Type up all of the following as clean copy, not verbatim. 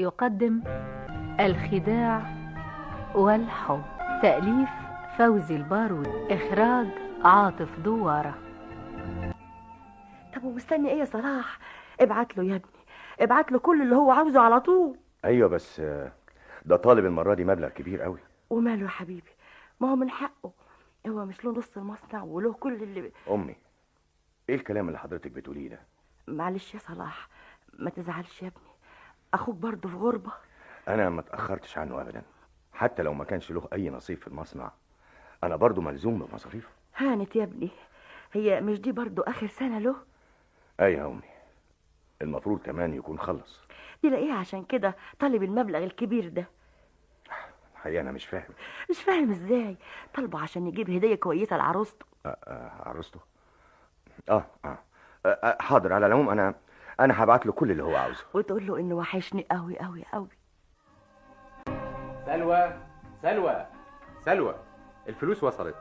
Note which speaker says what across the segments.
Speaker 1: يقدم الخداع والحب، تأليف فوزي البارودي، إخراج عاطف دوارة.
Speaker 2: طب ومستني ايه يا صلاح؟ ابعت له يا ابني، ابعت له كل اللي هو عاوزه على طول.
Speaker 3: ايوه بس ده طالب المره دي مبلغ كبير قوي.
Speaker 2: وماله يا حبيبي، ما هو من حقه، هو مش له نص المصنع وله كل اللي
Speaker 3: امي، ايه الكلام اللي حضرتك بتقوليه ده؟
Speaker 2: معلش يا صلاح، ما تزعلش يا ابني، اخوك برضه في غربة.
Speaker 3: انا ما اتاخرتش عنه ابدا، حتى لو ما كانش له اي نصيب في المصنع انا برضه ملزوم بمصاريفه.
Speaker 2: هانت يا ابني، هي مش دي برضه اخر سنة له؟
Speaker 3: ايوه يا امي، المفروض كمان يكون خلص.
Speaker 2: تلاقيه عشان كده طالب المبلغ الكبير ده.
Speaker 3: الحقيقه انا مش فاهم.
Speaker 2: مش فاهم ازاي؟ طالبه عشان يجيب هدية كويسة لعروسته.
Speaker 3: عروسته؟ حاضر، على العموم انا هبعت له كل اللي هو عاوزه.
Speaker 2: وتقول له انه وحشني قوي قوي قوي.
Speaker 4: سلوى الفلوس وصلت.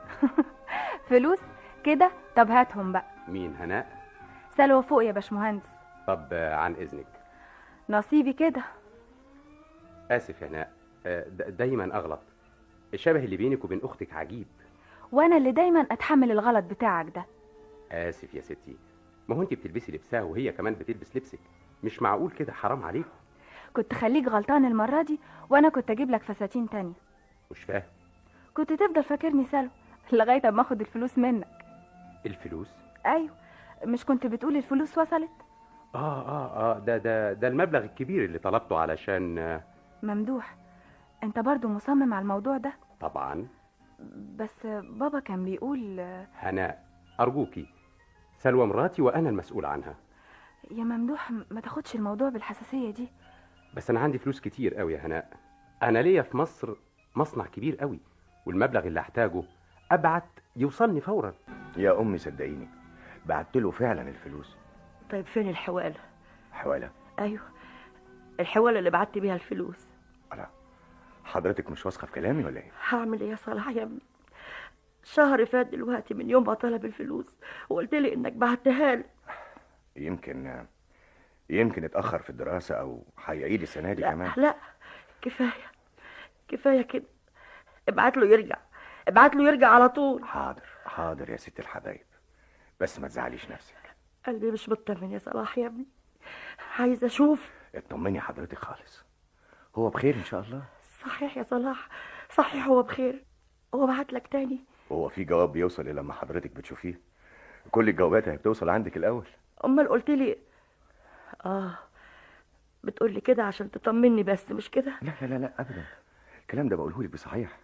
Speaker 5: فلوس كده؟ طب هاتهم بقى.
Speaker 4: مين؟ هناء؟
Speaker 5: سلوى فوق يا باشمهندس.
Speaker 4: طب عن اذنك.
Speaker 5: نصيبي كده.
Speaker 4: اسف يا هناء، دايما اغلط. الشبه اللي بينك وبين اختك عجيب.
Speaker 5: وانا اللي دايما اتحمل الغلط بتاعك ده.
Speaker 4: اسف يا ستي، ما هو انت بتلبسي لبسها وهي كمان بتلبس لبسك، مش معقول كده، حرام عليكم.
Speaker 5: كنت خليك غلطان المرة دي وانا كنت اجيب لك فساتين تانية.
Speaker 4: مش فاهم.
Speaker 5: كنت تفضل فاكرني سلوى لغاية اما اخد الفلوس منك.
Speaker 4: الفلوس؟
Speaker 5: ايوه، مش كنت بتقول الفلوس وصلت؟
Speaker 4: ده المبلغ الكبير اللي طلبته علشان
Speaker 5: ممدوح، انت برضو مصمم على الموضوع ده؟
Speaker 4: طبعا.
Speaker 5: بس بابا كان بيقول.
Speaker 4: هناء ارجوكي، سلوى مراتي وانا المسؤول عنها.
Speaker 5: يا ممدوح ما تاخدش الموضوع بالحساسية دي.
Speaker 4: بس انا عندي فلوس كتير قوي يا هناء، انا ليا في مصر مصنع كبير قوي، والمبلغ اللي احتاجه ابعت يوصلني فورا.
Speaker 3: يا امي صدقيني بعت له فعلا الفلوس.
Speaker 2: طيب فين الحوالة؟
Speaker 3: حواله؟
Speaker 2: ايوه، الحوالة اللي بعت بيها الفلوس.
Speaker 3: لا، حضرتك مش واثقه في كلامي ولا ايه؟
Speaker 2: هعمل ايه يا صلاح يا ابني؟ شهر فات دلوقتي من يوم ما طلب الفلوس وقلت لي انك بعتها له.
Speaker 3: يمكن اتاخر في الدراسه او هيعيد السنه دي كمان.
Speaker 2: لا، كفايه كده، ابعت له يرجع على طول.
Speaker 3: حاضر يا ست الحبايب، بس ما تزعليش نفسك.
Speaker 2: قلبي مش مطمن يا صلاح يا ابني، عايزه اشوف.
Speaker 3: اطمني حضرتك خالص، هو بخير ان شاء الله.
Speaker 2: صحيح يا صلاح، صحيح هو بخير. هو بعت لك تاني؟
Speaker 3: هو في جواب بيوصل إلا لما حضرتك بتشوفيه؟ كل الجوابات هي بتوصل عندك الاول.
Speaker 2: امال قلت لي بتقول لي كده عشان تطمني بس، مش كده؟
Speaker 3: لا ابدا، الكلام ده بقوله لك بصحيح.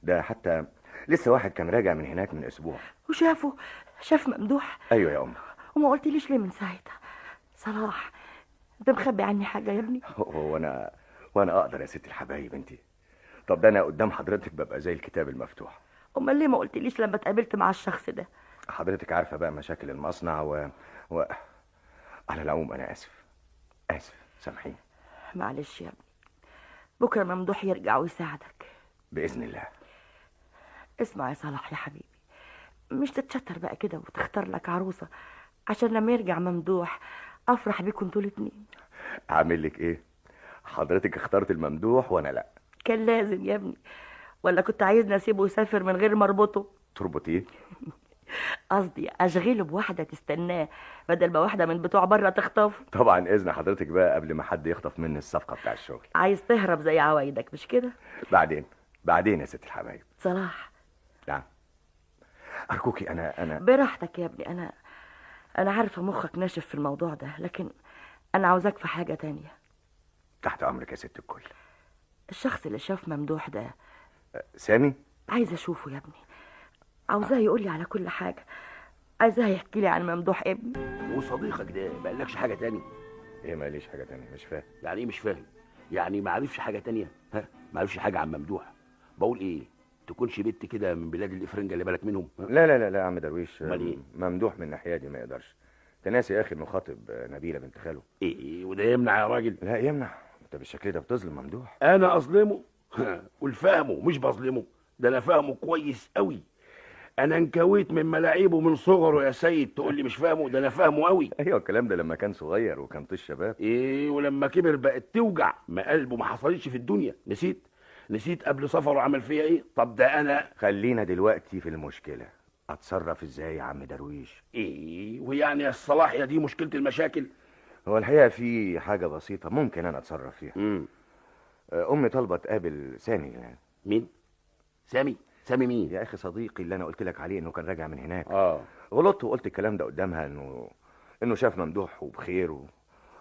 Speaker 3: ده حتى لسه واحد كان راجع من هناك من اسبوع
Speaker 2: شاف ممدوح.
Speaker 3: ايوه يا ام.
Speaker 2: وما قلتليش ليه من ساعتها؟ صلاح، انت مخبي عني حاجه يا ابني؟
Speaker 3: وانا اقدر يا ست الحبايب انتي؟ طب ده انا قدام حضرتك ببقى زي الكتاب المفتوح.
Speaker 2: امال ليه ما قلتليش لما اتقابلت مع الشخص ده؟
Speaker 3: حضرتك عارفه بقى مشاكل المصنع على العموم انا اسف سامحيني.
Speaker 2: معلش يا ابني، بكره ممدوح يرجع ويساعدك
Speaker 3: باذن الله.
Speaker 2: اسمع يا صلاح يا حبيبي، مش تتشتر بقى كده وتختار لك عروسه عشان لما يرجع ممدوح افرح بيكم انتوا الاتنين.
Speaker 3: اعمل لك ايه؟ حضرتك اخترت الممدوح وانا لا.
Speaker 2: كان لازم يا ابني، ولا كنت عايزني اسيبه يسافر من غير ما اربطه؟
Speaker 3: تربطيه؟
Speaker 2: قصدي اشغله بواحده تستناه بدل ما واحده من بتوع بره تخطفه.
Speaker 3: طبعا اذن حضرتك بقى قبل ما حد يخطف مني الصفقه بتاع الشغل.
Speaker 2: عايز تهرب زي عوايدك مش كده؟
Speaker 3: بعدين يا ست الحبايب.
Speaker 2: صلاح.
Speaker 3: نعم. ارجوكي انا
Speaker 2: براحتك يا ابني، انا عارفه مخك ناشف في الموضوع ده، لكن انا عاوزاك في حاجه تانية.
Speaker 3: تحت امرك يا ست الكل.
Speaker 2: الشخص اللي شاف ممدوح ده
Speaker 3: سامي؟
Speaker 2: عايزه اشوفه يا ابني، عاوزاه يقول لي على كل حاجه، عايزاه يحكي لي عن ممدوح ابني.
Speaker 6: وصديقك ده ما قالكش حاجه تاني؟
Speaker 3: ايه ما قاليش حاجه تانية؟ مش فاهم.
Speaker 6: يعني ايه مش فاهم؟ يعني ما عرفش حاجه تانية؟ ما عرفش حاجه عن ممدوح؟ بقول ايه، تكونش بنت كده من بلاد الافرنجه اللي بالك منهم؟
Speaker 3: لا يا عم درويش.
Speaker 6: امال ايه؟
Speaker 3: ممدوح من الناحيه دي ما يقدرش. تناسي يا اخي انه خاطب نبيله بنت خاله.
Speaker 6: ايه وده يمنع يا راجل؟
Speaker 3: لا يمنع، انت بالشكل ده بتظلم ممدوح.
Speaker 6: انا اظلمه؟ قول فاهمه مش بظلمه، ده انا فاهمه كويس قوي. انا انكويت من ملاعيبه من صغره يا سيد، تقول لي مش فاهمه؟ ده انا فاهمه قوي.
Speaker 3: ايوه الكلام ده لما كان صغير وكان طيش شباب.
Speaker 6: ايه ولما كبر بقت توجع، ما قلبه ما حصلتش في الدنيا. نسيت قبل سفره عمل فيا ايه؟ طب ده انا
Speaker 3: خلينا دلوقتي في المشكله. اتصرف ازاي يا عم درويش؟
Speaker 6: ايه ويعني الصلاحيه دي مشكله المشاكل؟
Speaker 3: هو الحقيقه في حاجه بسيطه ممكن انا اتصرف فيها.
Speaker 6: امم
Speaker 3: امي طالبه تقابل سامي يعني.
Speaker 6: مين؟ سامي مين؟
Speaker 3: يا اخي صديقي اللي انا قلت لك عليه انه كان راجع من هناك.
Speaker 6: اه
Speaker 3: غلطت وقلت الكلام ده قدامها انه شاف ممدوح وبخير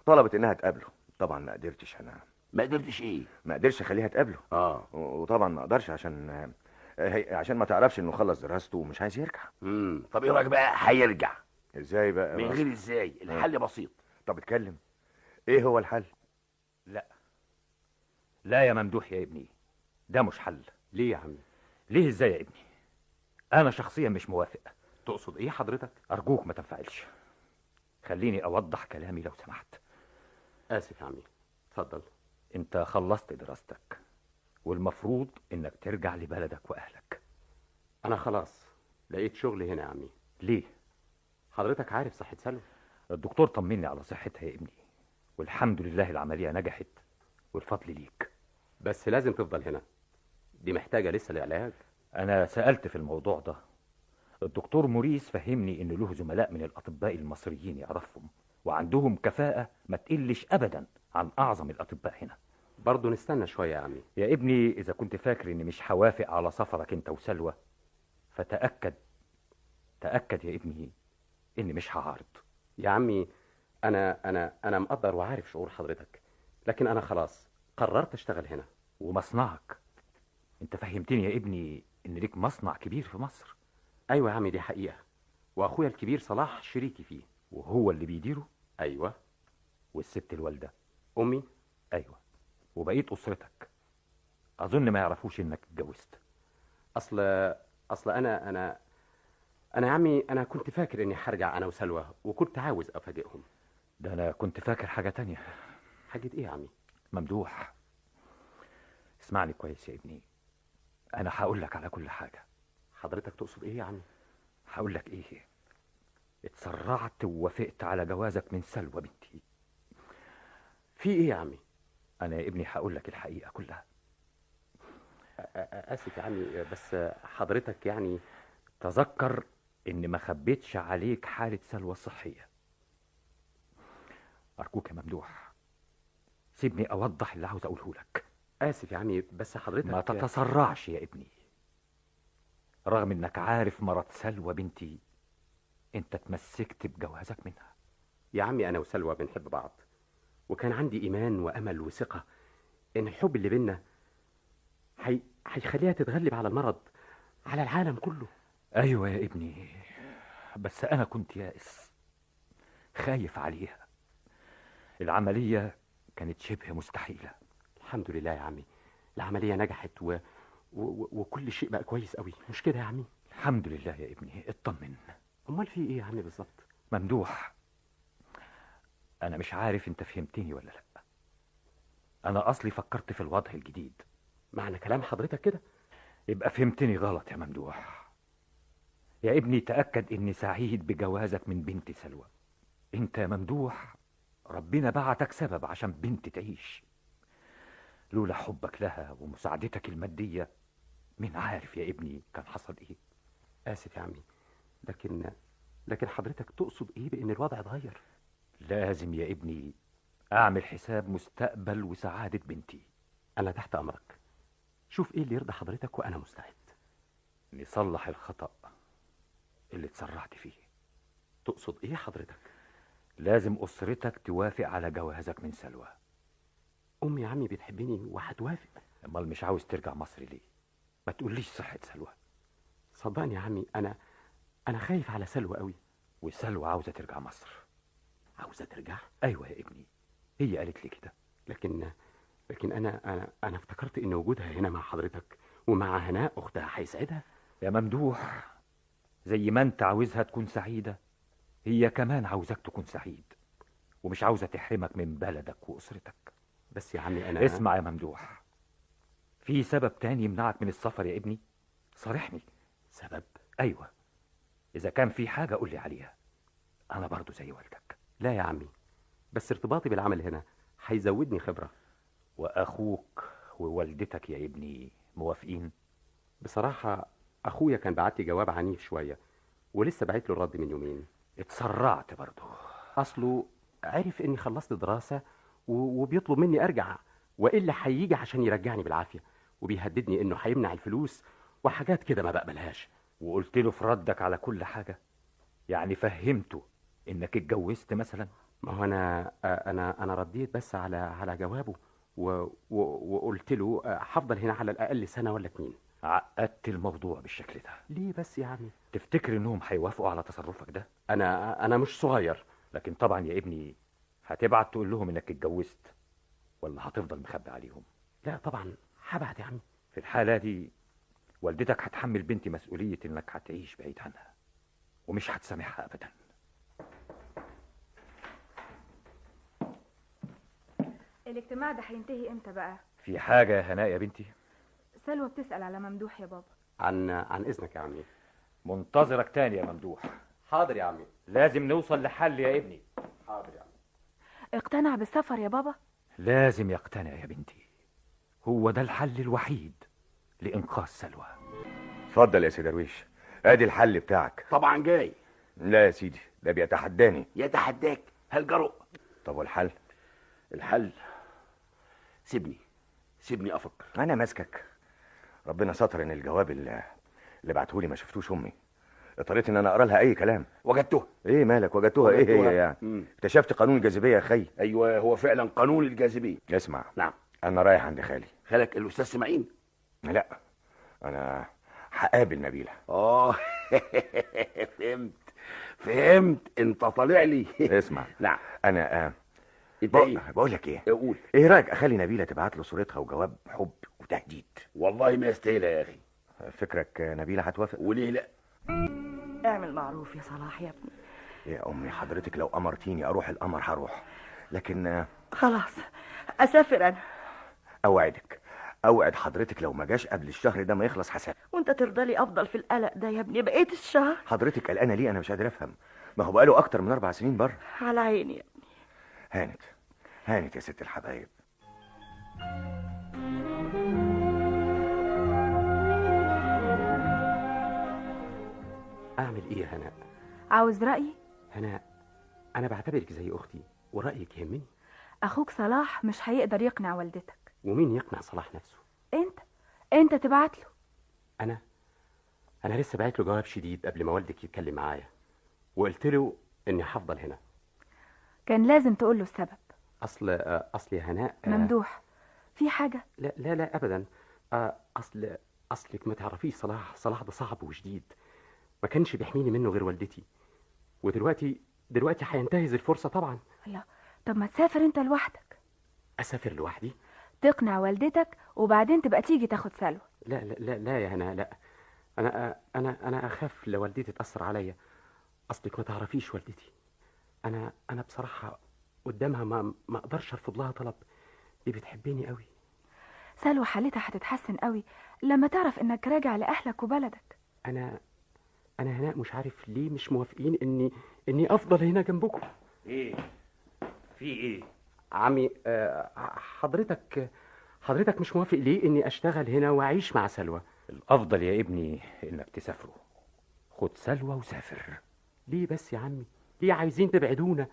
Speaker 3: وطلبت انها تقابله. طبعا ما قدرتش انا.
Speaker 6: ما قدرتش ايه؟
Speaker 3: ما قدرش اخليها تقابله. وطبعا ما اقدرش عشان ما تعرفش انه خلص دراسته ومش عايز يرجع.
Speaker 6: طب ايه رايك بقى هيرجع؟
Speaker 3: ازاي بقى؟
Speaker 6: من غير ازاي، الحل بسيط.
Speaker 3: طب اتكلم، ايه هو الحل؟
Speaker 7: لا يا ممدوح يا ابني، ده مش حل.
Speaker 4: ليه يا عمي؟
Speaker 7: ليه ازاي يا ابني؟ انا شخصيا مش موافق.
Speaker 4: تقصد ايه حضرتك؟
Speaker 7: ارجوك ما تنفعلش، خليني اوضح كلامي لو سمحت.
Speaker 4: اسف يا عمي، اتفضل.
Speaker 7: انت خلصت دراستك والمفروض انك ترجع لبلدك واهلك.
Speaker 4: انا خلاص لقيت شغل هنا يا عمي.
Speaker 7: ليه؟
Speaker 4: حضرتك عارف صحة سلوى؟
Speaker 7: الدكتور طمني على صحتها يا ابني، والحمد لله العملية نجحت والفضل ليك.
Speaker 4: بس لازم تفضل هنا، دي محتاجة لسه لعلاج.
Speaker 7: انا سألت في الموضوع ده، الدكتور موريس فهمني ان له زملاء من الاطباء المصريين يعرفهم وعندهم كفاءة ما تقلش ابدا عن اعظم الاطباء هنا.
Speaker 4: برضه نستنى شوية يا عمي.
Speaker 7: يا ابني اذا كنت فاكر اني مش هوافق على سفرك انت وسلوى فتأكد يا ابني اني مش هعارض.
Speaker 4: يا عمي انا مقدر وعارف شعور حضرتك، لكن انا خلاص قررت اشتغل هنا.
Speaker 7: ومصنعك، انت فهمتني يا ابني ان ليك مصنع كبير في مصر.
Speaker 4: ايوه يا عمي دي حقيقة، واخويا الكبير صلاح شريكي فيه.
Speaker 7: وهو اللي بيديره؟
Speaker 4: ايوه.
Speaker 7: والست الوالدة؟
Speaker 4: امي.
Speaker 7: ايوه. وبقيت اسرتك اظن ما يعرفوش انك اتجوزت.
Speaker 4: اصل انا يا عمي انا كنت فاكر اني هرجع انا وسلوى، وكنت عاوز افاجئهم.
Speaker 7: ده انا كنت فاكر حاجة تانية.
Speaker 4: حاجة ايه يا عمي؟
Speaker 7: ممدوح اسمعني كويس يا ابني، انا هقول لك على كل حاجة.
Speaker 4: حضرتك تقصد ايه يا عمي؟
Speaker 7: هقول لك ايه، اتسرعت ووافقت على جوازك من سلوى بنتي.
Speaker 4: في ايه يا عمي؟
Speaker 7: انا يا ابني هقول لك الحقيقة كلها.
Speaker 4: اسف يا عمي، بس حضرتك يعني
Speaker 7: تذكر ان ما خبيتش عليك حالة سلوى الصحية. ارجوك يا ممدوح سيبني اوضح اللي عاوز اقوله لك.
Speaker 4: اسف يا عمي بس حضرتك
Speaker 7: ما تتسرعش يا ابني. رغم انك عارف مرض سلوى بنتي، انت اتمسكت بجوازك منها.
Speaker 4: يا عمي انا وسلوى بنحب بعض، وكان عندي ايمان وامل وثقة ان الحب اللي بينا هيخليها تتغلب على المرض على العالم كله.
Speaker 7: ايوه يا ابني، بس انا كنت يائس خايف عليها. العملية كانت شبه مستحيلة.
Speaker 4: الحمد لله يا عمي، العملية نجحت وكل شيء بقى كويس قوي، مش كده يا عمي؟
Speaker 7: الحمد لله يا ابني، اطمن.
Speaker 4: امال في ايه يا عمي بالظبط؟
Speaker 7: ممدوح انا مش عارف انت فهمتني ولا لا. انا اصلي فكرت في الوضع الجديد.
Speaker 4: معنى كلام حضرتك كده
Speaker 7: يبقى فهمتني غلط يا ممدوح. يا ابني تأكد اني سعيد بجوازك من بنت سلوى. انت يا ممدوح ربنا بعتك سبب عشان بنت تعيش. لولا حبك لها ومساعدتك المادية مين عارف يا ابني كان حصل ايه.
Speaker 4: اسف يا عمي، لكن حضرتك تقصد ايه بان الوضع اتغير؟
Speaker 7: لازم يا ابني اعمل حساب مستقبل وسعادة بنتي.
Speaker 4: انا تحت امرك، شوف ايه اللي يرضى حضرتك وانا مستعد.
Speaker 7: نصلح الخطأ اللي اتسرعت فيه.
Speaker 4: تقصد ايه حضرتك؟
Speaker 7: لازم اسرتك توافق على جوازك من سلوى.
Speaker 4: امي يا عمي بتحبني وهتوافق.
Speaker 7: امال مش عاوز ترجع مصر ليه؟ ما تقوليش صحة سلوى.
Speaker 4: صدقني يا عمي انا خايف على سلوى قوي.
Speaker 7: وسلوى عاوزة ترجع مصر.
Speaker 4: عاوزة ترجع؟
Speaker 7: ايوه يا ابني، هي قالت لي كده.
Speaker 4: لكن انا افتكرت ان وجودها هنا مع حضرتك ومع هناء اختها هيسعدها.
Speaker 7: يا ممدوح زي ما انت عاوزها تكون سعيدة، هي كمان عاوزك تكون سعيد، ومش عاوزة تحرمك من بلدك واسرتك.
Speaker 4: بس يا عمي انا
Speaker 7: اسمع يا ممدوح، في سبب تاني يمنعك من السفر يا ابني؟ صارحني.
Speaker 4: سبب؟
Speaker 7: أيوة، إذا كان في حاجة قول لي عليها، أنا برضو زي والدك.
Speaker 4: لا يا عمي، بس ارتباطي بالعمل هنا هيزودني خبرة.
Speaker 7: وأخوك ووالدتك يا ابني موافقين؟
Speaker 4: بصراحة أخويا كان بعت لي جواب عنيف شوية، ولسه بعت له الرد من يومين.
Speaker 7: اتسرعت برضو.
Speaker 4: أصله عرف إني خلصت دراسة وبيطلب مني أرجع، وإلا هيجي عشان يرجعني بالعافية، وبيهددني إنه هيمنع الفلوس وحاجات كده ما بقبلهاش.
Speaker 7: وقلت له في ردك على كل حاجة؟ يعني فهمته إنك اتجوزت مثلا؟
Speaker 4: ما هو أنا رديت بس على جوابه وقلت له هفضل هنا على الأقل سنة ولا 2.
Speaker 7: عقدت الموضوع بالشكل ده
Speaker 4: ليه بس يا عمي؟
Speaker 7: تفتكر إنهم هيوافقوا على تصرفك ده؟
Speaker 4: أنا مش صغير.
Speaker 7: لكن طبعا يا ابني هتبعت تقول لهم إنك اتجوزت، ولا هتفضل مخبي عليهم؟
Speaker 4: لا طبعا هبعت يا عمي.
Speaker 7: في الحالة دي والدتك هتحمل بنتي مسؤولية إنك هتعيش بعيد عنها، ومش هتسامحها أبدا.
Speaker 5: الاجتماع ده هينتهي امتى بقى؟
Speaker 7: في حاجة يا هناء يا بنتي؟
Speaker 5: سلوى بتسأل على ممدوح يا بابا.
Speaker 4: عن إذنك يا عمي.
Speaker 7: منتظرك تاني يا ممدوح.
Speaker 4: حاضر يا عمي.
Speaker 7: لازم نوصل لحل يا ابني.
Speaker 4: حاضر يا عمي.
Speaker 5: اقتنع بالسفر يا بابا؟
Speaker 7: لازم يقتنع يا بنتي، هو ده الحل الوحيد لإنقاذ سلوى.
Speaker 3: اتفضل يا سي درويش، ادي الحل بتاعك.
Speaker 6: طبعا جاي.
Speaker 3: لا يا سيدي، ده بيتحداني.
Speaker 6: يتحداك؟ هل جرؤ؟
Speaker 3: طب والحل؟
Speaker 6: الحل سيبني افكر.
Speaker 3: انا ماسكك. ربنا ستر ان الجواب اللي بعتهولي ما شفتوش امي، اضطريت ان انا اقرا لها اي كلام.
Speaker 6: وجدتها؟
Speaker 3: ايه مالك وجدتها؟ ايه هي يعني؟ اكتشفت قانون الجاذبيه يا خي.
Speaker 6: ايوه، هو فعلا قانون الجاذبيه.
Speaker 3: اسمع.
Speaker 6: نعم.
Speaker 3: انا رايح عند
Speaker 6: خالك الاستاذ سماعين؟
Speaker 3: لا، انا هقابل نبيله.
Speaker 6: فهمت انت طالع لي.
Speaker 3: اسمع.
Speaker 6: نعم.
Speaker 3: انا
Speaker 6: انت ايه؟
Speaker 3: بقول لك ايه،
Speaker 6: قول.
Speaker 3: ايه رايك اخلي نبيله تبعت له صورتها وجواب حب وتهديد؟
Speaker 6: والله ما يستاهلها يا اخي.
Speaker 3: فكرك نبيله هتوافق؟
Speaker 6: وليه لا؟
Speaker 2: اعمل معروف يا صلاح يا ابني.
Speaker 3: يا امي حضرتك لو امرتيني اروح القمر هروح، لكن
Speaker 2: خلاص اسافر انا.
Speaker 3: اوعد حضرتك لو ما جاش قبل الشهر ده ما يخلص هسافر.
Speaker 2: وانت ترضى لي افضل في القلق ده يا ابني بقيت الشهر؟
Speaker 3: حضرتك قلقانه ليه؟ انا مش قادر افهم. ما هو بقاله اكتر من 4 سنين بره.
Speaker 2: على عيني يا ابني.
Speaker 3: هانت يا ست الحبايب.
Speaker 4: أعمل إيه يا هناء؟
Speaker 5: عاوز رأيي؟
Speaker 4: هناء، أنا بعتبرك زي أختي ورأيك يهمني.
Speaker 5: أخوك صلاح مش هيقدر يقنع والدتك.
Speaker 4: ومين يقنع صلاح نفسه؟
Speaker 5: انت تبعت له.
Speaker 4: أنا لسه بعت له جواب شديد قبل ما والدك يتكلم معايا، وقلت له إني هفضل هنا.
Speaker 5: كان لازم تقول له السبب.
Speaker 4: أصل يا هناء
Speaker 5: ممدوح في حاجة؟
Speaker 4: لا لا لا أبدا. أصلك ما تعرفيش صلاح ده صعب وشديد، ما كانش بيحميني منه غير والدتي، ودلوقتي هينتهز الفرصة طبعا.
Speaker 5: لا، طب ما تسافر انت لوحدك.
Speaker 4: أسافر لوحدي؟
Speaker 5: تقنع والدتك وبعدين تبقى تيجي تاخد سلوى.
Speaker 4: لا لا لا لا يا هناء، لا. أنا أخاف لو والدتي تأثر عليا. أصلك ما تعرفيش والدتي، أنا بصراحة قدامها ما أقدرش أرفض لها طلب. دي بتحبني قوي.
Speaker 5: سلوى حالتها هتتحسن قوي لما تعرف انك راجع لأهلك وبلدك.
Speaker 4: أنا هناء مش عارف ليه مش موافقين إني أفضل هنا جنبكم.
Speaker 7: ايه في ايه
Speaker 4: عمي؟ حضرتك مش موافق ليه إني أشتغل هنا وأعيش مع سلوى؟
Speaker 7: الافضل يا ابني انك تسافروا. خد سلوى وسافر.
Speaker 4: ليه بس يا عمي؟ ليه عايزين تبعدونا؟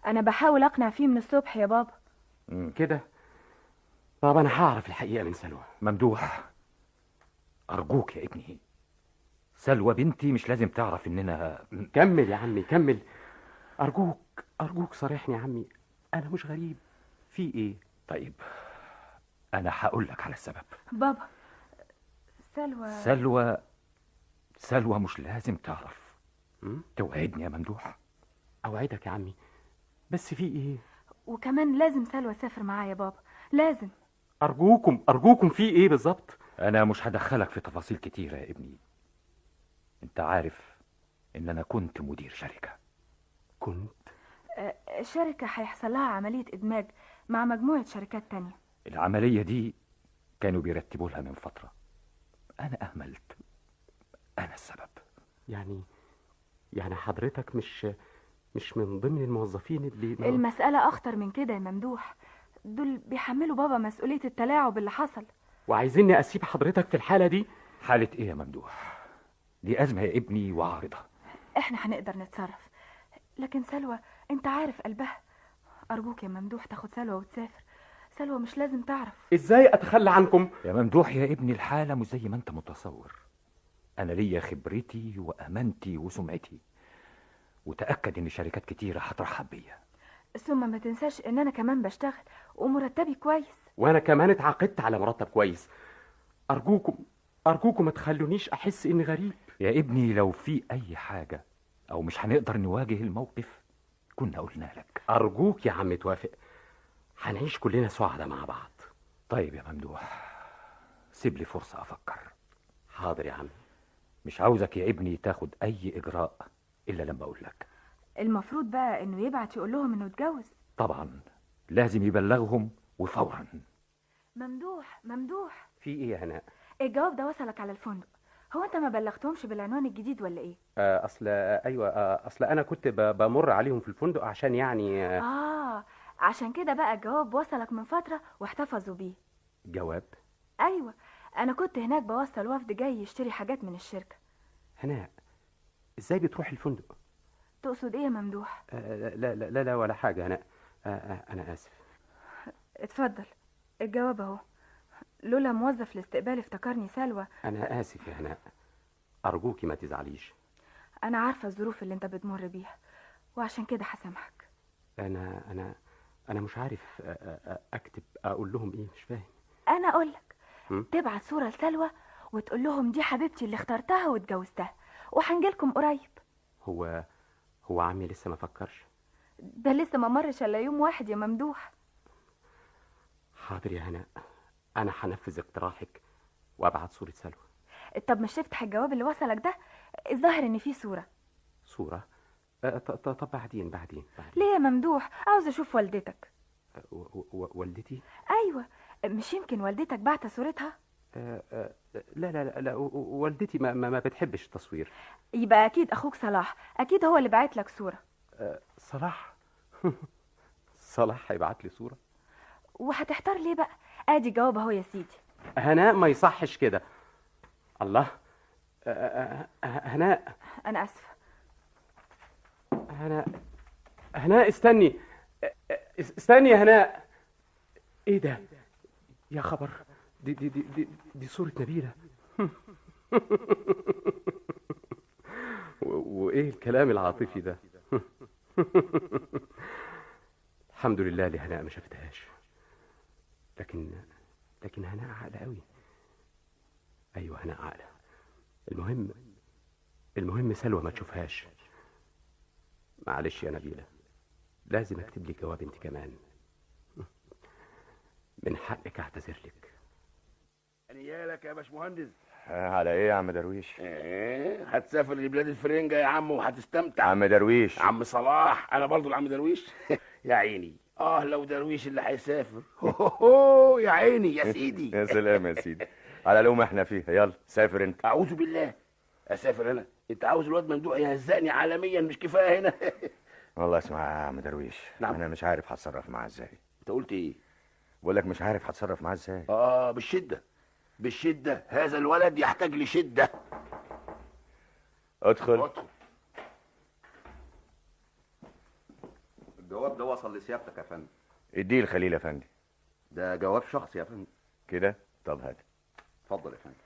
Speaker 5: انا بحاول اقنع فيه من الصبح يا بابا.
Speaker 4: كده؟ طب أنا هعرف الحقيقة من سلوى.
Speaker 7: ممدوح ارجوك يا ابني، سلوى بنتي مش لازم تعرف اننا...
Speaker 4: كمل يا عمي كمل، أرجوك صارحني يا عمي، أنا مش غريب. في إيه؟
Speaker 7: طيب انا هقول لك على السبب.
Speaker 5: بابا
Speaker 7: سلوى مش لازم تعرف. توعدني يا ممدوح؟
Speaker 4: أوعدك يا عمي، بس في إيه؟
Speaker 5: وكمان لازم سلوى تسافر معايا يا بابا، لازم.
Speaker 4: أرجوكم في إيه بالظبط؟
Speaker 7: انا مش هدخلك في تفاصيل كتيرة يا ابني. انت عارف ان انا كنت مدير شركة.
Speaker 4: كنت؟
Speaker 5: شركة هيحصل لها عملية إدماج مع مجموعة شركات تانية.
Speaker 7: العملية دي كانوا بيرتبوا لها من فترة، أنا أهملت. أنا السبب.
Speaker 4: يعني حضرتك مش من ضمن الموظفين اللي
Speaker 5: المسألة أخطر من كده يا ممدوح. دول بيحملوا بابا مسؤولية التلاعب اللي حصل،
Speaker 4: وعايزيني أسيب حضرتك في الحالة دي.
Speaker 7: حالة ايه يا ممدوح؟ دي أزمة يا ابني وعارضة.
Speaker 5: احنا هنقدر نتصرف، لكن سلوى انت عارف قلبها. أرجوك يا ممدوح تاخد سلوى وتسافر. سلوى مش لازم تعرف.
Speaker 4: ازاي أتخلى عنكم؟
Speaker 7: يا ممدوح يا ابني، الحالة مش زي ما انت متصور. أنا ليا خبرتي وأمانتي وسمعتي، وتأكد إن شركات كتيرة هترحب بيا.
Speaker 5: ثم ما تنساش إن أنا كمان بشتغل ومرتبي كويس.
Speaker 4: وأنا كمان اتعاقدت على مرتب كويس. أرجوكم ما تخلونيش أحس إني غريب.
Speaker 7: يا ابني لو في أي حاجة أو مش هنقدر نواجه الموقف كنا قلنا لك.
Speaker 4: أرجوك يا عم توافق، هنعيش كلنا سعداء مع بعض.
Speaker 7: طيب يا ممدوح، سيب لي فرصة أفكر.
Speaker 4: حاضر يا عم.
Speaker 7: مش عاوزك يا ابني تاخد أي إجراء إلا لما أقول لك.
Speaker 5: المفروض بقى إنه يبعت يقول لهم إنه اتجوز.
Speaker 7: طبعا لازم يبلغهم وفورا.
Speaker 5: ممدوح
Speaker 4: في إيه يا هناء؟
Speaker 5: الجواب ده وصلك على الفندق. هو أنت ما بلغتهمش بالعنوان الجديد ولا إيه؟
Speaker 4: أصل أنا كنت بمر عليهم في الفندق عشان
Speaker 5: عشان كده بقى الجواب وصلك من فترة واحتفظوا بيه.
Speaker 4: جواب؟
Speaker 5: أيوة، أنا كنت هناك بوصل وفد جاي يشتري حاجات من الشركة.
Speaker 4: هناء، إزاي بتروح الفندق؟
Speaker 5: تقصد إيه يا ممدوح؟
Speaker 4: لا ولا حاجة هناء. أنا آسف.
Speaker 5: اتفضل الجواب أهو. لولا موظف الاستقبال افتكرني سلوى.
Speaker 4: أنا آسف يا هناء، أرجوكي ما تزعليش.
Speaker 5: أنا عارفة الظروف اللي أنت بتمر بيها وعشان كده هسامحك.
Speaker 4: أنا مش عارف أكتب أقول لهم إيه، مش فاهم.
Speaker 5: أنا أقولك تبعت صورة لسلوى وتقول لهم دي حبيبتي اللي اخترتها واتجوزتها وهنجيلكم قريب.
Speaker 4: هو عمي لسه ما فكرش؟
Speaker 5: ده لسه ما مرش إلا يوم واحد يا ممدوح.
Speaker 4: حاضر يا هناء، أنا هنفذ اقتراحك وأبعت صورة سلوى.
Speaker 5: طب مش تفتح الجواب اللي وصلك ده؟ الظاهر إن فيه صورة.
Speaker 4: صورة؟ طب بعدين.
Speaker 5: ليه يا ممدوح؟ عاوز أشوف والدتك.
Speaker 4: والدتي؟
Speaker 5: أيوة، مش يمكن والدتك بعت صورتها؟
Speaker 4: لا، والدتي ما بتحبش التصوير.
Speaker 5: يبقى أكيد أخوك صلاح، أكيد هو اللي بعت لك صورة.
Speaker 4: صلاح؟ صلاح هيبعت لي صورة؟
Speaker 5: وهتحتار ليه بقى؟ ادي جواب اهو يا سيدي.
Speaker 4: هناء ما يصحش كده. الله. هناء،
Speaker 5: انا اسفه.
Speaker 4: هناء استني يا هناء. ايه ده يا خبر؟ دي صورة نبيلة. وايه الكلام العاطفي ده؟ الحمد لله اللي هناء ما شفتهاش. لكن هناء عاقلة قوي. ايوه هناء عاقلة. المهم سلوى ما تشوفهاش. معلش يا نبيلة، لازم اكتب لك جواب انت كمان. من حقك اعتذر لك.
Speaker 6: نيالك يا باشمهندس.
Speaker 3: على ايه يا عم درويش؟
Speaker 6: هتسافر لبلاد الفرنجة يا عم وهتستمتع.
Speaker 3: عم درويش.
Speaker 6: عم صلاح، انا برضو العم درويش. يا عيني، لو درويش اللي هيسافر. يا عيني يا سيدي.
Speaker 3: يا سلام يا سيدي، على الأمة احنا فيها. يلا سافر انت.
Speaker 6: اعوذ بالله، اسافر انا؟ انت عاوز الواد ممدوح يهزقني عالميا، مش كفايه هنا؟
Speaker 3: والله اسمع يا عم درويش.
Speaker 6: نعم.
Speaker 3: انا مش عارف هتصرف معاه ازاي.
Speaker 6: انت قلت ايه؟
Speaker 3: بقول لك مش عارف هتصرف معاه ازاي.
Speaker 6: بالشده، هذا الولد يحتاج لشده.
Speaker 3: ادخل.
Speaker 8: الجواب ده وصل لسيادتك يا فندم.
Speaker 3: اديه الخليل يا فندم.
Speaker 8: ده جواب شخصي يا فندم.
Speaker 3: كده؟ طب هات.
Speaker 8: اتفضل يا فندم.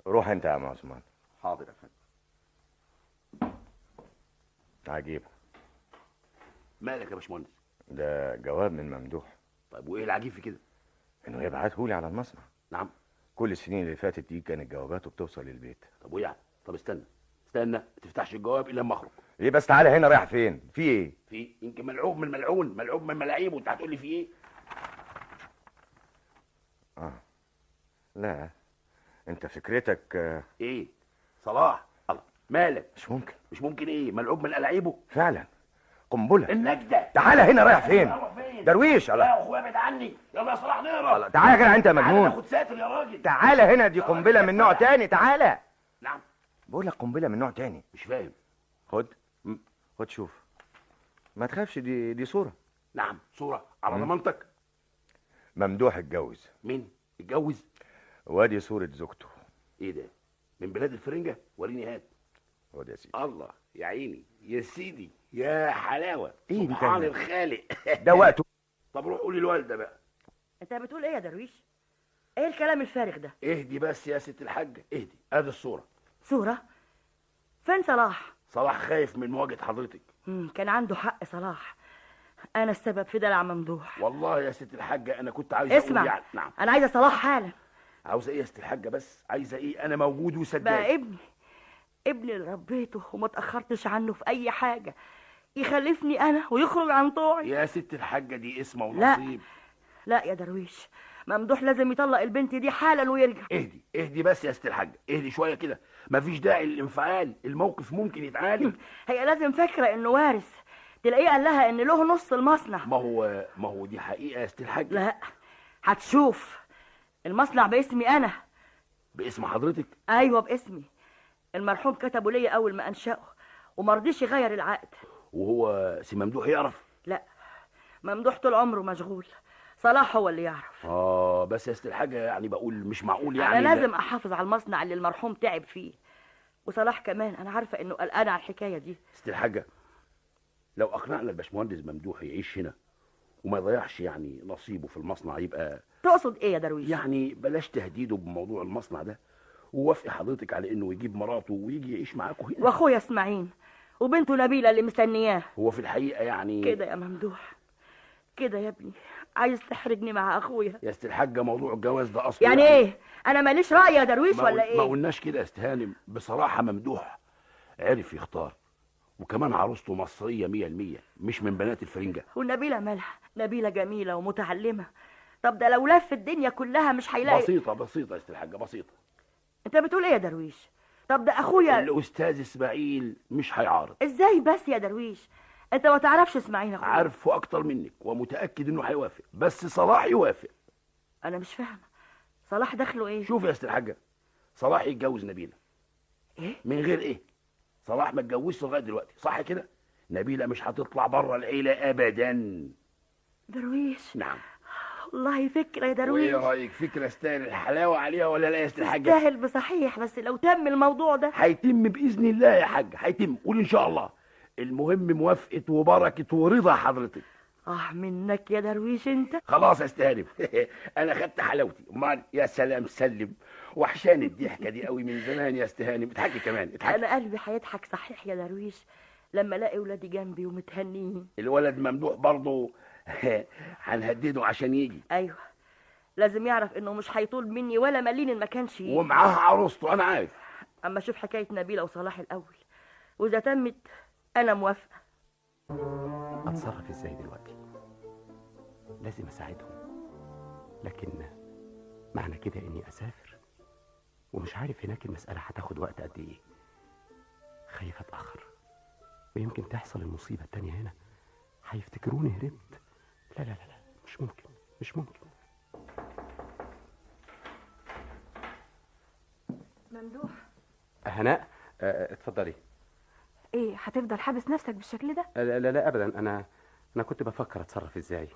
Speaker 3: روح انت يا عم عثمان.
Speaker 8: حاضر يا فندم.
Speaker 3: عجيب.
Speaker 6: مالك يا باشمهندس؟
Speaker 3: ده جواب من ممدوح.
Speaker 6: طيب وايه العجيب في كده؟
Speaker 3: انه يبعته لي على المصنع.
Speaker 6: نعم.
Speaker 3: كل السنين اللي فاتت دي كانت جواباته بتوصل للبيت.
Speaker 6: طب وايه يعني؟ طب استنى ما تفتحش الجواب الا لما اخرج.
Speaker 3: ايه بس تعالى هنا، رايح فين؟ في ايه؟
Speaker 6: في يمكن ملعوب من الملعون، ملعوب من الملاعيب، وانت هتقول لي في ايه؟
Speaker 3: لا انت فكرتك
Speaker 6: ايه؟ صلاح، الله مالك؟
Speaker 3: مش ممكن
Speaker 6: ايه؟ ملعوب من الالاعيبه
Speaker 3: فعلا. قنبله.
Speaker 6: النجده.
Speaker 3: تعالى هنا، رايح فين؟ درويش. الله
Speaker 6: يا اخويا ابعد عني. يلا يا صلاح نقرا.
Speaker 3: تعالى كده، انت مجنون.
Speaker 6: خد ساتر يا راجل.
Speaker 3: تعالى هنا، دي قنبله من نوع تاني. تعالى.
Speaker 6: نعم.
Speaker 3: بقول لك قنبله من نوع تاني.
Speaker 6: مش فاهم.
Speaker 3: خد خد شوف، ما تخافش، دي صوره.
Speaker 6: نعم صوره على ضمانتك.
Speaker 3: ممدوح اتجوز.
Speaker 6: مين اتجوز؟
Speaker 3: وادي صوره زوجته.
Speaker 6: ايه ده؟ من بلاد الفرنجه؟ وريني هات.
Speaker 3: خد يا سيدي.
Speaker 6: الله يا عيني يا سيدي يا حلاوه.
Speaker 3: إيه
Speaker 6: سبحان
Speaker 3: ده؟
Speaker 6: الخالق.
Speaker 3: ده وقته.
Speaker 6: طب روح قولي للوالده بقى.
Speaker 2: انت بتقول ايه يا درويش؟ ايه الكلام الفارغ ده؟
Speaker 6: اهدي بس يا ست الحاجه، اهدي. ادي الصوره.
Speaker 2: صورة؟ فين صلاح؟
Speaker 6: صلاح خايف من مواجهه حضرتك.
Speaker 2: كان عنده حق صلاح، انا السبب في دلع ممدوح.
Speaker 6: والله يا ست الحاجه انا كنت عايز
Speaker 2: اسمع،
Speaker 6: اقول يعني. نعم.
Speaker 2: انا عايزه صلاح حالا.
Speaker 6: عاوزه ايه يا ست الحاجه؟ بس عايزه ايه؟ انا موجود
Speaker 2: بقى
Speaker 6: وصدقني.
Speaker 2: ابني اللي ربيته وما تاخرتش عنه في اي حاجه، يخلفني انا ويخرج عن طوعي.
Speaker 6: يا ست الحاجه دي اسمه
Speaker 2: لا.
Speaker 6: ونصيب.
Speaker 2: لا يا درويش، ممدوح لازم يطلق البنت دي حالا ويرجع.
Speaker 6: اهدي اهدي بس يا ست الحاجه، اهدي شويه كده، مفيش داعي للانفعال، الموقف ممكن يتعالج.
Speaker 2: هي لازم فاكره انه وارث، تلاقيه قال لها ان له نص المصنع.
Speaker 6: ما هو دي حقيقه يا ست الحاجه.
Speaker 2: لا، هتشوف. المصنع باسمي انا.
Speaker 6: باسم حضرتك؟
Speaker 2: ايوه باسمي. المرحوم كتبه لي اول ما انشأه ومرضيش يغير العقد.
Speaker 6: وهو سي ممدوح يعرف؟
Speaker 2: لا، ممدوح طول عمره مشغول، صلاح هو اللي يعرف.
Speaker 6: بس يا ست الحاجه يعني بقول مش معقول يعني.
Speaker 2: انا لازم احافظ على المصنع اللي المرحوم تعب فيه، وصلاح كمان انا عارفه انه قلقان على الحكايه دي.
Speaker 6: ست الحاجه، لو اقنعنا الباشمهندس ممدوح يعيش هنا وما يضيعش يعني نصيبه في المصنع، يبقى
Speaker 2: تقصد ايه يا درويش؟
Speaker 6: يعني بلاش تهديده بموضوع المصنع ده، ووافقي حضرتك على انه يجيب مراته ويجي يعيش معاكم هنا.
Speaker 2: واخويا اسماعيل وبنته نبيله اللي مستنياه.
Speaker 6: هو في الحقيقه يعني
Speaker 2: كده يا ممدوح، كده يا ابني، عايز تحرجني مع اخويا؟
Speaker 6: يا ست الحاجه موضوع الجواز ده اصلا
Speaker 2: يعني ايه؟ انا ماليش راي يا درويش ولا
Speaker 6: ما
Speaker 2: ايه؟
Speaker 6: قلناش كده يا استهانم. بصراحه ممدوح عرف يختار، وكمان عروسته مصريه 100%، مش من بنات الفرنجه.
Speaker 2: ونبيله مالها؟ نبيله جميله ومتعلمه. طب ده لو لف الدنيا كلها مش هيلاقي.
Speaker 6: بسيطه يا ست الحاجه، بسيطه.
Speaker 2: انت بتقول ايه يا درويش؟ طب ده اخويا
Speaker 6: الاستاذ اسماعيل مش هيعارض.
Speaker 2: ازاي بس يا درويش؟ انت ما تعرفش اسماعيل اخويا.
Speaker 6: عارفه اكتر منك ومتاكد انه هيوافق، بس صلاح يوافق.
Speaker 2: انا مش فاهمه، صلاح دخله ايه؟
Speaker 6: شوف يا ست الحاجه، صلاح يتجوز نبيله.
Speaker 2: ايه؟
Speaker 6: من غير ايه؟ صلاح ما اتجوزش لغايه دلوقتي، صح كده؟ نبيله مش هتطلع بره العيله ابدا.
Speaker 2: درويش؟
Speaker 6: نعم.
Speaker 2: والله فكره يا درويش.
Speaker 6: وايه رايك؟ فكره استاهل الحلاوه عليها ولا لا يا ست الحاجه؟
Speaker 2: تستاهل بصحيح، بس لو تم الموضوع ده.
Speaker 6: هيتم باذن الله يا حاج، هيتم، قول ان شاء الله. المهم موافقه وبركه ورضا حضرتك.
Speaker 2: منك يا درويش انت.
Speaker 6: خلاص يا استهانم. انا خدت حلاوتي. امال يا سلام، سلم. وحشاني الضحكه دي قوي من زمان يا استهانم. اضحكي كمان، اضحكي.
Speaker 2: انا قلبي هيضحك صحيح يا درويش لما الاقي ولادي جنبي ومتهنين.
Speaker 6: الولد ممدوح برضه هنهدده عشان يجي.
Speaker 2: ايوه، لازم يعرف انه مش هيطول مني ولا مليل ما كانش يجي.
Speaker 6: ومعاه عروسته انا عارف.
Speaker 2: اما اشوف حكايه نبيله وصلاح الاول، واذا تمت انا موافقه.
Speaker 4: اتصرف ازاي دلوقتي؟ لازم اساعدهم، لكن معنى كده اني اسافر ومش عارف هناك المسألة هتاخد وقت قد ايه. خايف اتأخر ويمكن تحصل المصيبة التانية هنا، هيفتكروني هربت. لا لا لا لا، مش ممكن مش ممكن.
Speaker 5: ممدوح.
Speaker 4: هناء، اتفضلي.
Speaker 5: ايه، هتفضل حابس نفسك بالشكل ده؟
Speaker 4: لا لا لا ابدا، انا كنت بفكر اتصرف ازاي.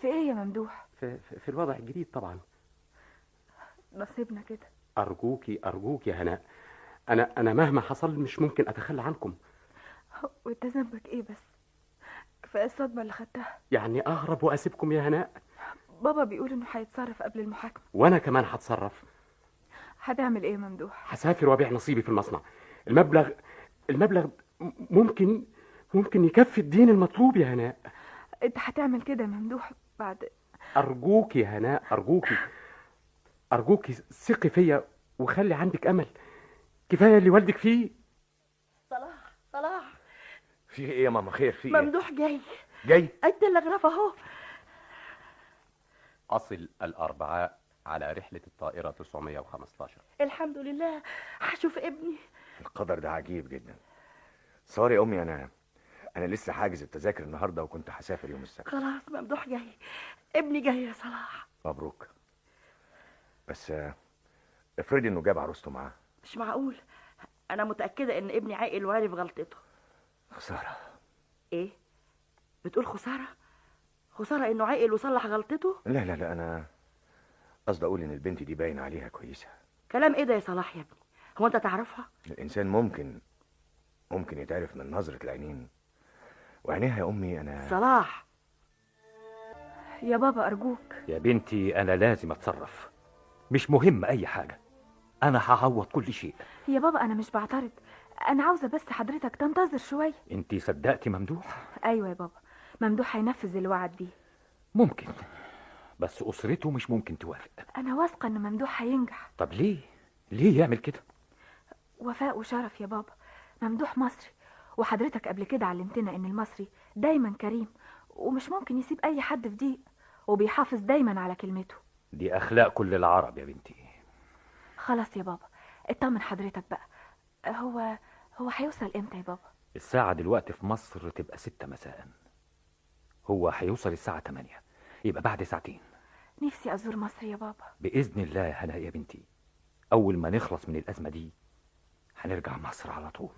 Speaker 5: في ايه يا ممدوح؟
Speaker 4: في الوضع الجديد طبعا.
Speaker 5: نصيبنا كده.
Speaker 4: ارجوكي ارجوكي يا هناء، انا مهما حصل مش ممكن اتخلى عنكم.
Speaker 5: وانت ذنبك ايه بس؟ كفايه الصدمه اللي خدتها.
Speaker 4: يعني اهرب واسيبكم يا هناء؟
Speaker 5: بابا بيقول انه هيتصرف قبل المحاكمه.
Speaker 4: وانا كمان هتصرف.
Speaker 5: هتعمل ايه يا ممدوح؟
Speaker 4: هسافر وابيع نصيبي في المصنع. المبلغ ممكن يكفي الدين المطلوب يا هناء.
Speaker 5: انت هتعمل كده يا ممدوح بعد؟
Speaker 4: ارجوكي يا هناء، ارجوكي ثقي فيا وخلي عندك امل. كفايه اللي والدك فيه.
Speaker 2: صلاح
Speaker 3: في ايه يا ماما؟ خير؟ في ايه؟
Speaker 2: ممدوح
Speaker 3: جاي؟
Speaker 2: التلغراف اهو.
Speaker 9: أصل الأربعاء على رحلة الطائرة 915.
Speaker 2: الحمد لله، هشوف ابني.
Speaker 3: القدر ده عجيب جدا. سوري يا امي، انا لسه حاجز التذاكر النهارده وكنت هسافر يوم السبت.
Speaker 2: خلاص ممدوح جاي، ابني جاي يا صلاح.
Speaker 3: مبروك. بس افرضي انه جاب عروسته معاه.
Speaker 2: مش معقول، انا متاكده ان ابني عاقل وعارف غلطته.
Speaker 3: خساره.
Speaker 2: ايه بتقول؟ خساره انه عاقل وصلح غلطته؟
Speaker 3: لا لا لا، انا قصدي اقول ان البنت دي باين عليها كويسه.
Speaker 2: كلام ايه ده يا صلاح يا ابني؟ هو انت تعرفها؟
Speaker 3: الانسان ممكن يتعرف من نظره العينين، وعينيها يا امي. انا
Speaker 2: صلاح
Speaker 5: يا بابا أرجوك.
Speaker 7: يا بنتي أنا لازم أتصرف، مش مهم أي حاجة، أنا هعوض كل شيء.
Speaker 5: يا بابا أنا مش بعترض، أنا عاوزة بس حضرتك تنتظر شوية.
Speaker 7: أنتي صدقتي ممدوح؟
Speaker 5: أيوة يا بابا، ممدوح هينفذ الوعد دي.
Speaker 7: ممكن، بس أسرته مش ممكن توافق.
Speaker 5: أنا واثقة إن ممدوح هينجح.
Speaker 7: طب ليه يعمل كده؟
Speaker 5: وفاء وشرف يا بابا، ممدوح مصري، وحضرتك قبل كده علمتنا إن المصري دايما كريم ومش ممكن يسيب أي حد في ضيق، وبيحافظ دايما على كلمته.
Speaker 7: دي أخلاق كل العرب يا بنتي.
Speaker 5: خلاص يا بابا، اطمن حضرتك بقى. هو هيوصل امتى يا بابا؟
Speaker 7: الساعة دلوقتي في مصر تبقى 6 مساء، هو هيوصل الساعة 8، يبقى بعد ساعتين.
Speaker 5: نفسي أزور مصر يا بابا.
Speaker 7: بإذن الله يا هناء يا بنتي، أول ما نخلص من الأزمة دي هنرجع مصر على طول.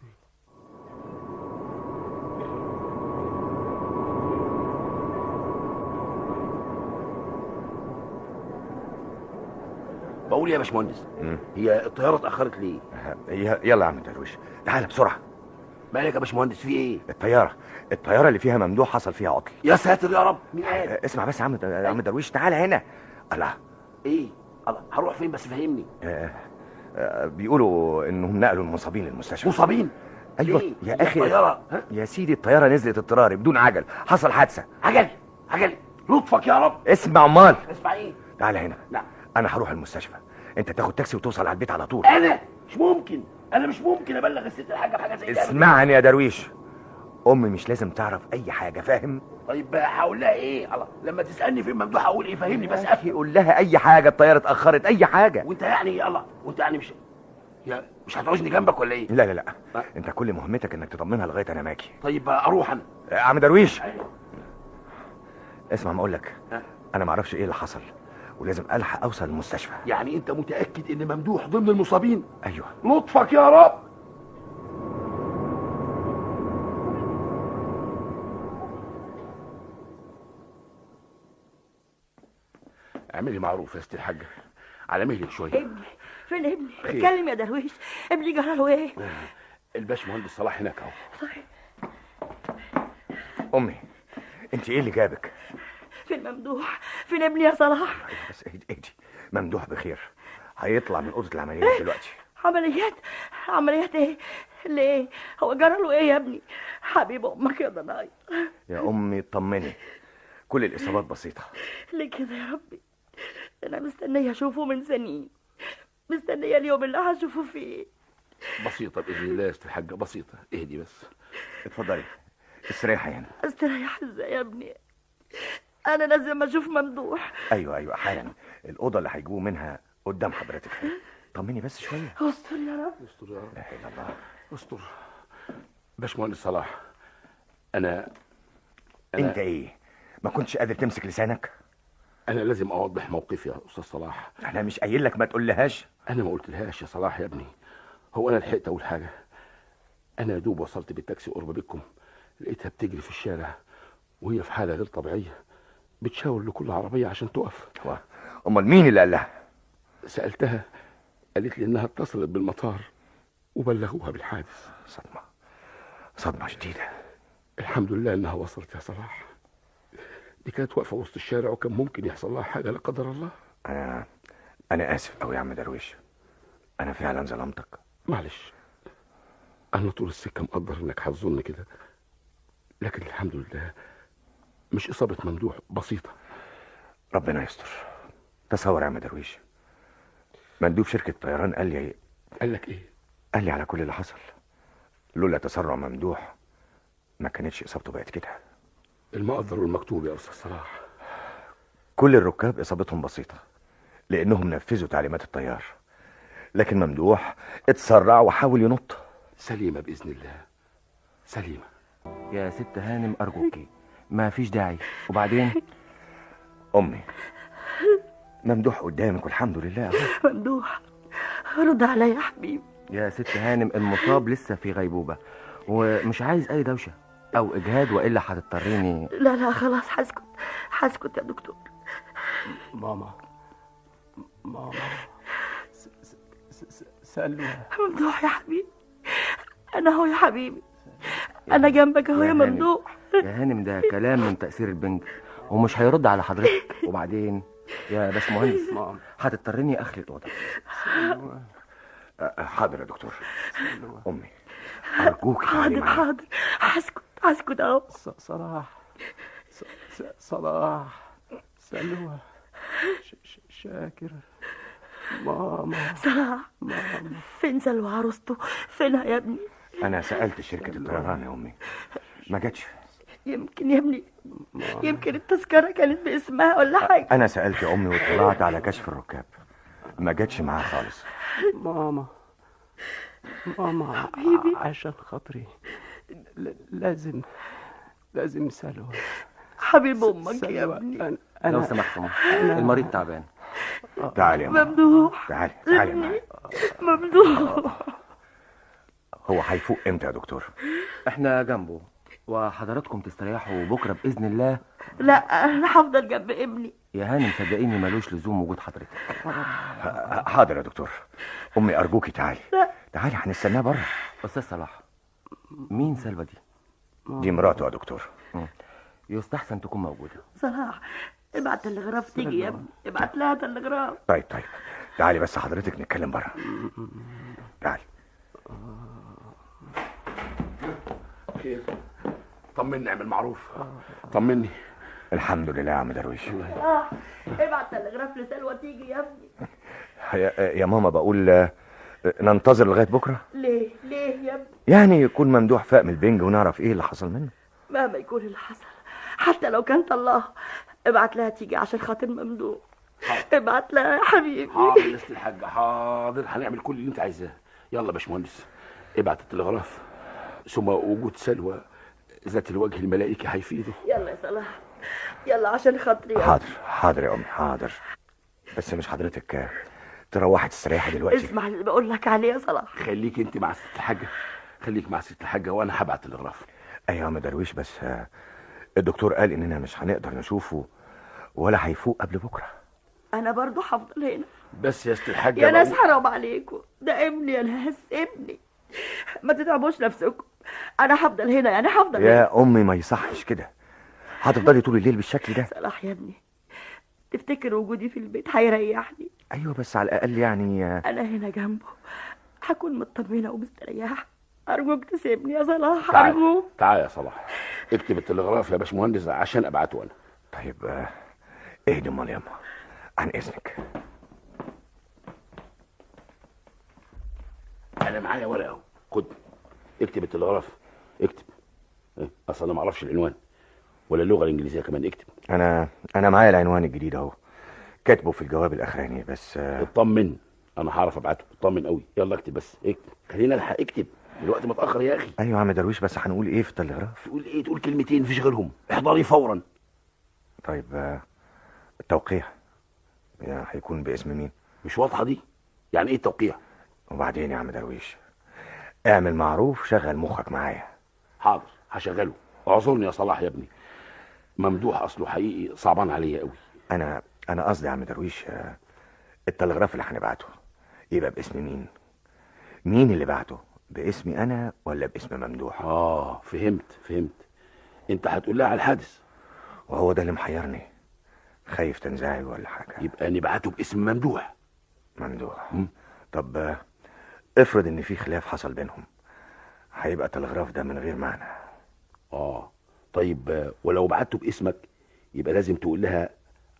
Speaker 6: بقول يا باشمهندس، هي الطياره اتاخرت ليه؟
Speaker 3: يلا يا عم درويش، تعال بسرعه.
Speaker 6: مالك يا باشمهندس، في ايه؟
Speaker 3: الطياره اللي فيها ممدوح حصل فيها عطل.
Speaker 6: يا ساتر يا رب، مين قال؟
Speaker 3: اسمع بس يا عم درويش، تعال هنا. الله.
Speaker 6: ايه؟ الله، هروح فين بس فهمني.
Speaker 3: بيقولوا انهم نقلوا المصابين للمستشفى.
Speaker 6: مصابين؟
Speaker 3: ايوه
Speaker 6: ليه؟
Speaker 3: يا اخي.
Speaker 6: الطياره
Speaker 3: يا سيدي الطياره نزلت اضطراري بدون عجل، حصل حادثه.
Speaker 6: عجل لطفك يا رب.
Speaker 3: اسمع امال.
Speaker 6: اسمع ايه؟
Speaker 3: تعال هنا.
Speaker 6: لا،
Speaker 3: انا هروح المستشفى، انت تاخد تاكسي وتوصل على البيت على طول.
Speaker 6: انا مش ممكن ابلغ الست الحاجه بحاجه زي كده.
Speaker 3: اسمعني يا درويش، امي مش لازم تعرف اي حاجه، فاهم؟
Speaker 6: طيب هقول لها ايه؟ الله، لما تسالني فين ممدوح اقول ايه؟ فهمني بس.
Speaker 3: قول لها اي حاجه، الطياره اتاخرت، اي حاجه.
Speaker 6: وانت يعني مش هتعوزني جنبك ولا ايه؟
Speaker 3: لا لا لا، انت كل مهمتك انك تطمنها لغايه انا ماكي.
Speaker 6: طيب اروح انا.
Speaker 3: يا عم درويش، اسمع ما اقول لك، انا ما اعرفش ايه اللي حصل، ولازم الحق اوصل المستشفى.
Speaker 6: يعني انت متاكد ان ممدوح ضمن المصابين؟
Speaker 3: ايوه.
Speaker 6: لطفك يا رب. اعملي معروف يا ست الحاجه، على مهلك شويه.
Speaker 2: ابني فين ابني؟ اتكلم يا درويش، ابني جرى له ايه؟
Speaker 6: الباشمهندس صلاح هناك اهو.
Speaker 2: طيب.
Speaker 3: امي، انت ايه اللي جابك؟
Speaker 2: فين ممدوح؟ فين ابني يا صلاح؟
Speaker 3: بس اهدي، ممدوح بخير، هيطلع من اوضه العمليات دلوقتي.
Speaker 2: عمليات ايه؟ ليه؟ هو جرى له ايه يا ابني؟ حبيب امك يا ضناي.
Speaker 3: يا امي اطمني، كل الاصابات بسيطه.
Speaker 2: ليه كده يا ربي؟ انا مستنيه اشوفه من سنين، مستنيه اليوم اللي هشوفه فيه.
Speaker 6: بسيطه باذن الله يا ست الحاجه، بسيطه. اهدي بس.
Speaker 3: اتفضلي استريحي هنا.
Speaker 2: استريح ازاي يا ابني؟ انا لازم اشوف ممدوح.
Speaker 3: ايوه حالا، الاوضه اللي هيجيبوه منها قدام حضرتك. طمني بس شويه.
Speaker 2: استر يا رب.
Speaker 6: استر يا رب.
Speaker 3: لا اله الا الله.
Speaker 6: استر. باشمهندس صلاح، انا
Speaker 3: انت ايه، ما كنتش قادر تمسك لسانك؟
Speaker 6: انا لازم اوضح موقفي يا استاذ صلاح.
Speaker 3: انا مش قايل لك ما تقولهاش؟
Speaker 6: انا ما قلتلهاش يا صلاح يا ابني. هو انا لحقت اقول حاجه؟ انا يا دوب وصلت بالتاكسي قرب بيتكم، لقيتها بتجري في الشارع وهي في حاله غير طبيعيه، بتشاور لكل عربيه عشان تقف.
Speaker 3: امال مين اللي قال لها؟
Speaker 6: سالتها، قالت لي انها اتصلت بالمطار وبلغوها بالحادث.
Speaker 3: صدمه شديده.
Speaker 6: الحمد لله انها وصلت يا صلاح، دي كانت واقفه وسط الشارع وكان ممكن يحصل لها حاجه لا قدر الله.
Speaker 3: انا اسف قوي يا عم درويش، انا فعلا ظلمتك.
Speaker 6: معلش، انا طول السكه مقدر انك هتظن كده، لكن الحمد لله مش اصابه ممدوح، بسيطه.
Speaker 3: ربنا يستر. تصور يا عم درويش، مندوب شركه طيران قال
Speaker 6: لك ايه؟
Speaker 3: قال لي على كل اللي حصل. لولا تسرع ممدوح ما كانتش اصابته بقت كده.
Speaker 6: المقدر والمكتوب يا استاذ صلاح.
Speaker 3: كل الركاب اصابتهم بسيطه لانهم نفذوا تعليمات الطيار، لكن ممدوح اتسرع وحاول ينط.
Speaker 6: سليمه باذن الله، سليمه.
Speaker 10: يا ست هانم ارجوكي، ما فيش داعي. وبعدين
Speaker 3: امي، ممدوح قدامك والحمد لله.
Speaker 2: ممدوح رد عليا يا حبيبي.
Speaker 10: يا ست هانم المصاب لسه في غيبوبة ومش عايز أي دوشة أو إجهاد وإلا هتضطريني.
Speaker 2: لا لا خلاص هسكت يا دكتور.
Speaker 4: ماما سلوى.
Speaker 2: ممدوح يا حبيبي، أنا هو يا حبيبي، أنا جنبك أهو يا ممدوح.
Speaker 10: يا هانم ده كلام من تأثير البنج ومش هيرد على حضرتك. وبعدين يا باشمهندس هتضطريني أخلي الأوضة.
Speaker 3: حاضر يا دكتور. أمي أرجوك.
Speaker 2: حاضر هسكت أهو.
Speaker 4: صلاح سلوى شاكر. ماما
Speaker 2: فين سلوى عروسته؟ فينها يا ابني؟
Speaker 3: أنا سألت شركة الطيران يا أمي، ما جاتش.
Speaker 2: يمكن يا ابني، يمكن التذكرة كانت باسمها ولا حاجة.
Speaker 3: أنا سألت يا أمي وطلعت على كشف الركاب، ما جاتش معاها خالص.
Speaker 4: ماما
Speaker 2: حبيبي،
Speaker 4: عشان خاطري لازم سلوى.
Speaker 2: حبيب أمك يا ابني.
Speaker 10: لو سمحت المريض تعبان.
Speaker 3: تعالي يا
Speaker 2: ممدوح.
Speaker 3: تعالي معايا.
Speaker 2: ممدوح.
Speaker 3: هو هيفوق امتى يا دكتور؟
Speaker 10: احنا جنبه وحضراتكم تستريحوا بكره باذن الله.
Speaker 2: لا انا هفضل جنب ابني.
Speaker 10: يا هانم صدقيني ملوش لزوم وجود حضرتك.
Speaker 3: حاضر يا دكتور. امي ارجوكي تعالي. تعالي هنستناه بره.
Speaker 10: استاذ صلاح، مين سلوى دي؟
Speaker 3: دي مراته يا دكتور.
Speaker 10: يستحسن تكون موجوده.
Speaker 2: صلاح ابعت تلغراف تيجي يا ابني، ابعت لها تلغراف.
Speaker 3: طيب تعالي بس حضرتك نتكلم بره. تعالي.
Speaker 6: خير؟ طمني اعمل معروف. طمني.
Speaker 3: الحمد لله يا عم درويش.
Speaker 2: ابعت تلغراف لسلوى تيجي يا ابني.
Speaker 3: يا ماما بقول ننتظر لغايه بكره.
Speaker 2: ليه يا ابني؟
Speaker 3: يعني يكون ممدوح فاق من البنج ونعرف ايه اللي حصل منه.
Speaker 2: مهما يكون اللي حصل، حتى لو كان طلعها، ابعت لها تيجي عشان خاطر ممدوح. ابعت لها يا حبيبي.
Speaker 6: حاضر يا ست الحاجه، حاضر، هنعمل كل اللي انت عايزاه. يلا يا باشمهندس ابعت التلغراف، ثم وجود سلوى ذات الوجه الملائكي هيفيده.
Speaker 2: يلا يا صلاح، يلا عشان خاطري.
Speaker 3: حاضر يا امي، حاضر. بس مش حضرتك تروحي تستريحي دلوقتي؟
Speaker 2: اسمع اللي بقول لك عليه يا صلاح.
Speaker 6: خليك انت مع ست الحاجه، خليك مع ست الحاجه وانا هبعت التلغراف.
Speaker 3: ايوه يا عم درويش، بس الدكتور قال اننا مش هنقدر نشوفه ولا هيفوق قبل بكره.
Speaker 2: انا برضو هفضل هنا.
Speaker 6: بس يا ست الحاجه
Speaker 2: يا ناس حرام عليكم، ده ابني يا ناس، ابني، ما تتعبوش نفسكم. انا هفضل هنا، يعني هفضل
Speaker 3: يا امي ما يصحش كده، هتفضلي طول الليل بالشكل ده.
Speaker 2: صلاح يا ابني، تفتكر وجودي في البيت هيريحني؟
Speaker 3: ايوه بس على الاقل يعني
Speaker 2: انا هنا جنبه هكون مطمنه ومستريحه. ارجوك تسيبني يا صلاح، ارجوك.
Speaker 6: تعال يا صلاح، اكتب التلغراف يا باشمهندس عشان ابعته انا.
Speaker 3: طيب اهدي امال ياما، عن اذنك.
Speaker 6: انا معايا ورقه اهو، خد اكتب التلغراف، اكتب. اصل انا ما اعرفش العنوان ولا اللغه الانجليزيه كمان. اكتب.
Speaker 3: انا معايا العنوان الجديد اهو، كاتبه في الجواب الاخراني بس.
Speaker 6: اطمن، انا هعرف ابعته، اطمن قوي. يلا اكتب بس، اكتب، خلينا الحق. اكتب، الوقت متاخر يا اخي.
Speaker 3: ايوه يا عم درويش، بس هنقول ايه في التلغراف؟
Speaker 6: تقول ايه؟ تقول كلمتين مفيش غيرهم. احضري فورا.
Speaker 3: طيب التوقيع يعني هيكون باسم مين؟
Speaker 6: مش واضحه دي؟ يعني ايه التوقيع؟
Speaker 3: وبعدين يا عم درويش اعمل معروف، شغل مخك معايا.
Speaker 6: حاضر هشغله. اعذرني يا صلاح يا ابني، ممدوح اصله حقيقي صعبان عليا قوي.
Speaker 3: انا قصدي يا عم درويش التلغراف اللي هنبعته يبقى باسم مين اللي بعته؟ باسمي انا ولا باسم ممدوح؟
Speaker 6: فهمت. انت هتقول لها على الحادث،
Speaker 3: وهو ده اللي محيرني، خايف تنزعج ولا حاجه.
Speaker 6: يبقى نبعته باسم ممدوح.
Speaker 3: طب افرض ان في خلاف حصل بينهم، هيبقى التلغراف ده من غير معنى.
Speaker 6: طيب ولو بعته باسمك يبقى لازم تقول لها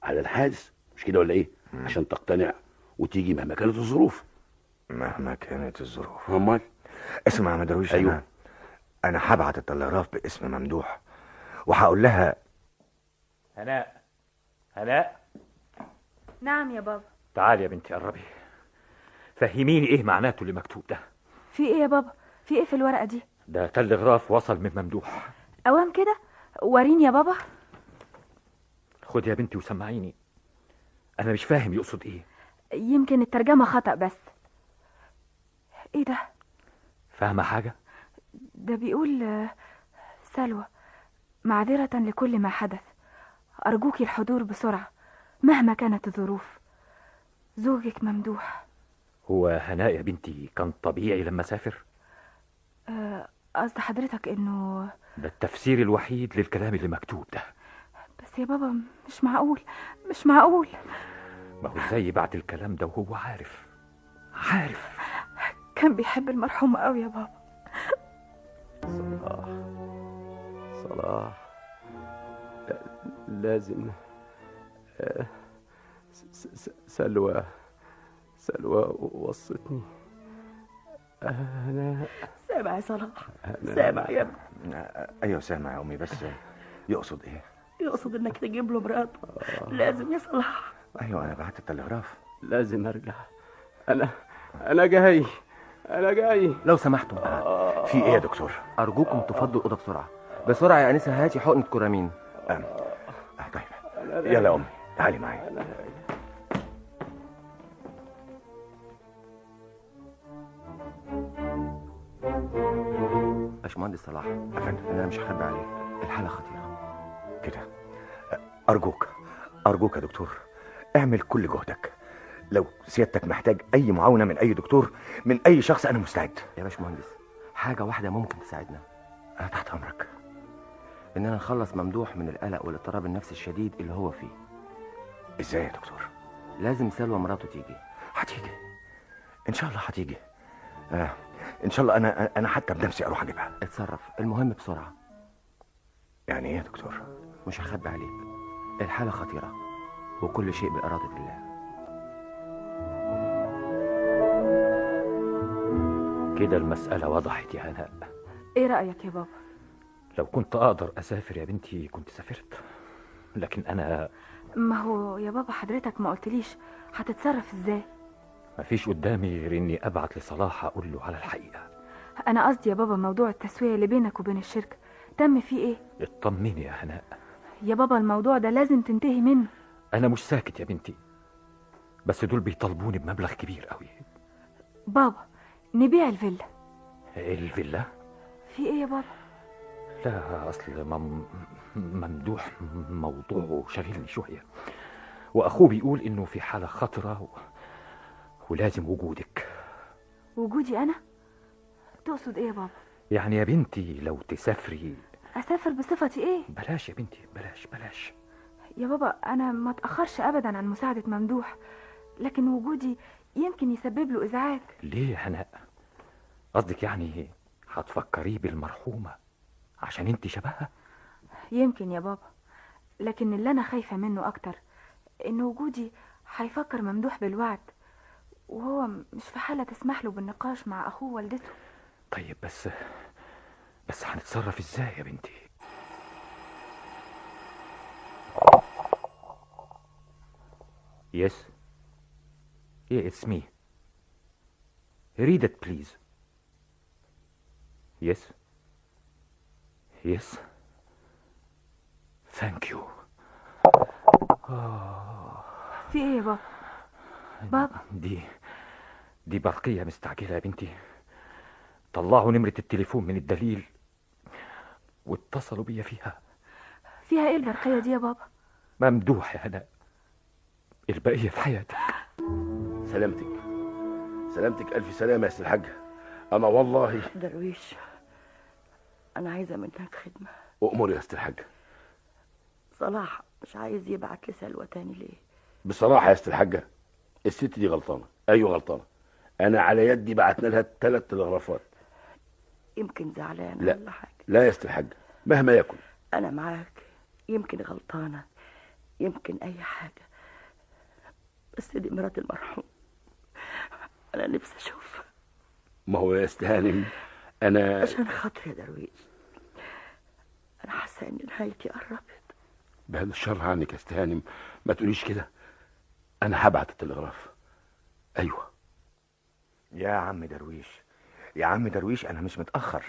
Speaker 6: على الحادث، مش كده ولا ايه؟ عشان تقتنع وتيجي مهما كانت الظروف.
Speaker 3: مهما كانت الظروف.
Speaker 6: امال
Speaker 3: اسمع يا مدرويش.
Speaker 6: أيوه.
Speaker 3: انا هبعت التلغراف باسم ممدوح وهقول لها.
Speaker 7: هناء.
Speaker 5: نعم يا بابا.
Speaker 7: تعالي يا بنتي قربي، فهميني ايه معناته اللي مكتوب ده.
Speaker 5: في ايه يا بابا؟ في ايه في الورقه دي؟
Speaker 7: ده تلغراف وصل من ممدوح.
Speaker 5: اوام كده؟ وريني يا بابا.
Speaker 7: خد يا بنتي وسمعيني، انا مش فاهم يقصد ايه.
Speaker 5: يمكن الترجمه خطأ بس. ايه ده؟
Speaker 7: فاهمة حاجة؟
Speaker 5: ده بيقول سلوى، معذرة لكل ما حدث، أرجوك الحضور بسرعة مهما كانت الظروف. زوجك ممدوح.
Speaker 7: هو هناء يا بنتي كان طبيعي لما سافر؟
Speaker 5: قصد حضرتك انه
Speaker 7: ده التفسير الوحيد للكلام اللي مكتوب ده.
Speaker 5: بس يا بابا مش معقول، مش معقول.
Speaker 7: ما هو ازاي بعد الكلام ده وهو عارف
Speaker 5: كان بيحب المرحوم قوي يا بابا.
Speaker 4: صلاح لازم سلوى وصتني. أنا
Speaker 2: سامع يا صلاح؟ سامع يا ابني؟
Speaker 3: ايوه سامع يا امي، بس يقصد ايه؟
Speaker 2: يقصد انك تجيب له مراته. لازم يا صلاح.
Speaker 3: ايوه انا بعت التلغراف.
Speaker 4: لازم ارجع. انا جاي.
Speaker 10: لو سمحتم.
Speaker 3: في ايه يا دكتور؟
Speaker 10: ارجوكم تفضوا الاوضه بسرعه بسرعه يا انسه. هاتي حقنه كورامين.
Speaker 3: طيب يلا يا امي تعالي معايا.
Speaker 10: باشمهندس صلاح،
Speaker 3: افندم
Speaker 10: انا مش هخبي عليك، الحاله خطيره
Speaker 3: كده. ارجوك يا دكتور، اعمل كل جهدك. لو سيادتك محتاج اي معاونه من اي دكتور، من اي شخص، انا مستعد.
Speaker 10: يا باشمهندس، حاجه واحده ممكن تساعدنا.
Speaker 3: انا تحت امرك.
Speaker 10: اننا نخلص ممدوح من القلق والاضطراب النفسي الشديد اللي هو فيه.
Speaker 3: ازاي يا دكتور؟
Speaker 10: لازم سلوى مراته تيجي.
Speaker 3: هتيجي ان شاء الله، هتيجي. ان شاء الله. انا حتى بنفسي اروح اجيبها.
Speaker 10: اتصرف، المهم بسرعه.
Speaker 3: يعني ايه يا دكتور؟
Speaker 10: مش هخبي عليك، الحاله خطيره وكل شيء باراده الله.
Speaker 7: كده المسألة وضحت يا هناء.
Speaker 5: ايه رأيك يا بابا؟
Speaker 7: لو كنت اقدر اسافر يا بنتي كنت سافرت، لكن انا
Speaker 5: ما هو يا بابا حضرتك ما قلتليش هتتصرف ازاي.
Speaker 7: مفيش قدامي غير اني ابعت لصلاح اقول له على الحقيقة.
Speaker 5: انا قصدي يا بابا موضوع التسوية اللي بينك وبين الشركة تم فيه ايه؟
Speaker 7: اطمني يا هناء
Speaker 5: يا بابا، الموضوع ده لازم تنتهي منه.
Speaker 7: انا مش ساكت يا بنتي، بس دول بيطالبوني بمبلغ كبير قوي.
Speaker 5: بابا نبيع الفيلا.
Speaker 7: الفيلا؟
Speaker 5: في ايه يا بابا؟
Speaker 7: لا اصل ممدوح موضوعه شاغلني شوية، واخوه بيقول انه في حالة خطرة ولازم وجودك.
Speaker 5: وجودي انا؟ تقصد ايه يا بابا؟
Speaker 7: يعني يا بنتي لو تسافري.
Speaker 5: اسافر بصفتي ايه؟
Speaker 7: بلاش يا بنتي، بلاش
Speaker 5: يا بابا، انا ما اتاخرش ابدا عن مساعدة ممدوح، لكن وجودي يمكن يسبب له ازعاج.
Speaker 7: ليه يا هناء؟ قصدك يعني هتفكريه بالمرحومة عشان انت شبهها؟
Speaker 5: يمكن يا بابا، لكن اللي انا خايفة منه اكتر ان وجودي هيفكر ممدوح بالوعد، وهو مش في حالة تسمح له بالنقاش مع اخوه والدته.
Speaker 7: طيب بس هنتصرف ازاي يا بنتي؟ Yes. Yeah, it's me. Read it, please. Yes. Yes. Thank you.
Speaker 5: في ايه يا بابا؟ بابا
Speaker 7: دي برقية مستعجلة يا بنتي. طلعوا نمرة التليفون من الدليل واتصلوا بيا فيها
Speaker 5: ايه البرقية دي يا بابا؟
Speaker 7: ممدوح يا هناء، البقية في حياتك.
Speaker 6: سلامتك ألف سلامة يا سي الحاجة. أنا والله
Speaker 2: درويش، أنا عايزة منك خدمة.
Speaker 6: أؤمر يا سي الحاجة.
Speaker 2: صلاح مش عايز يبعت لسلوى تاني ليه؟
Speaker 6: بصراحة يا سي الحاجة، الست دي غلطانة. أيوة غلطانة. أنا على يدي بعتنا لها 3 تلغرافات.
Speaker 2: يمكن زعلانة
Speaker 6: لا
Speaker 2: ولا حاجة.
Speaker 6: لا يا سي الحاجة، مهما يكن
Speaker 2: أنا معاك. يمكن غلطانة، يمكن أي حاجة، بس دي مرات المرحوم. أنا نفسي أشوفها.
Speaker 6: ما هو يا استهانم أنا
Speaker 2: عشان خاطري يا درويش، أنا حاسة إن نهايتي قربت.
Speaker 6: بعد الشر عنك يا استهانم، ما تقوليش كده. أنا هبعت التلغراف. أيوة
Speaker 3: يا عم درويش، أنا مش متأخر،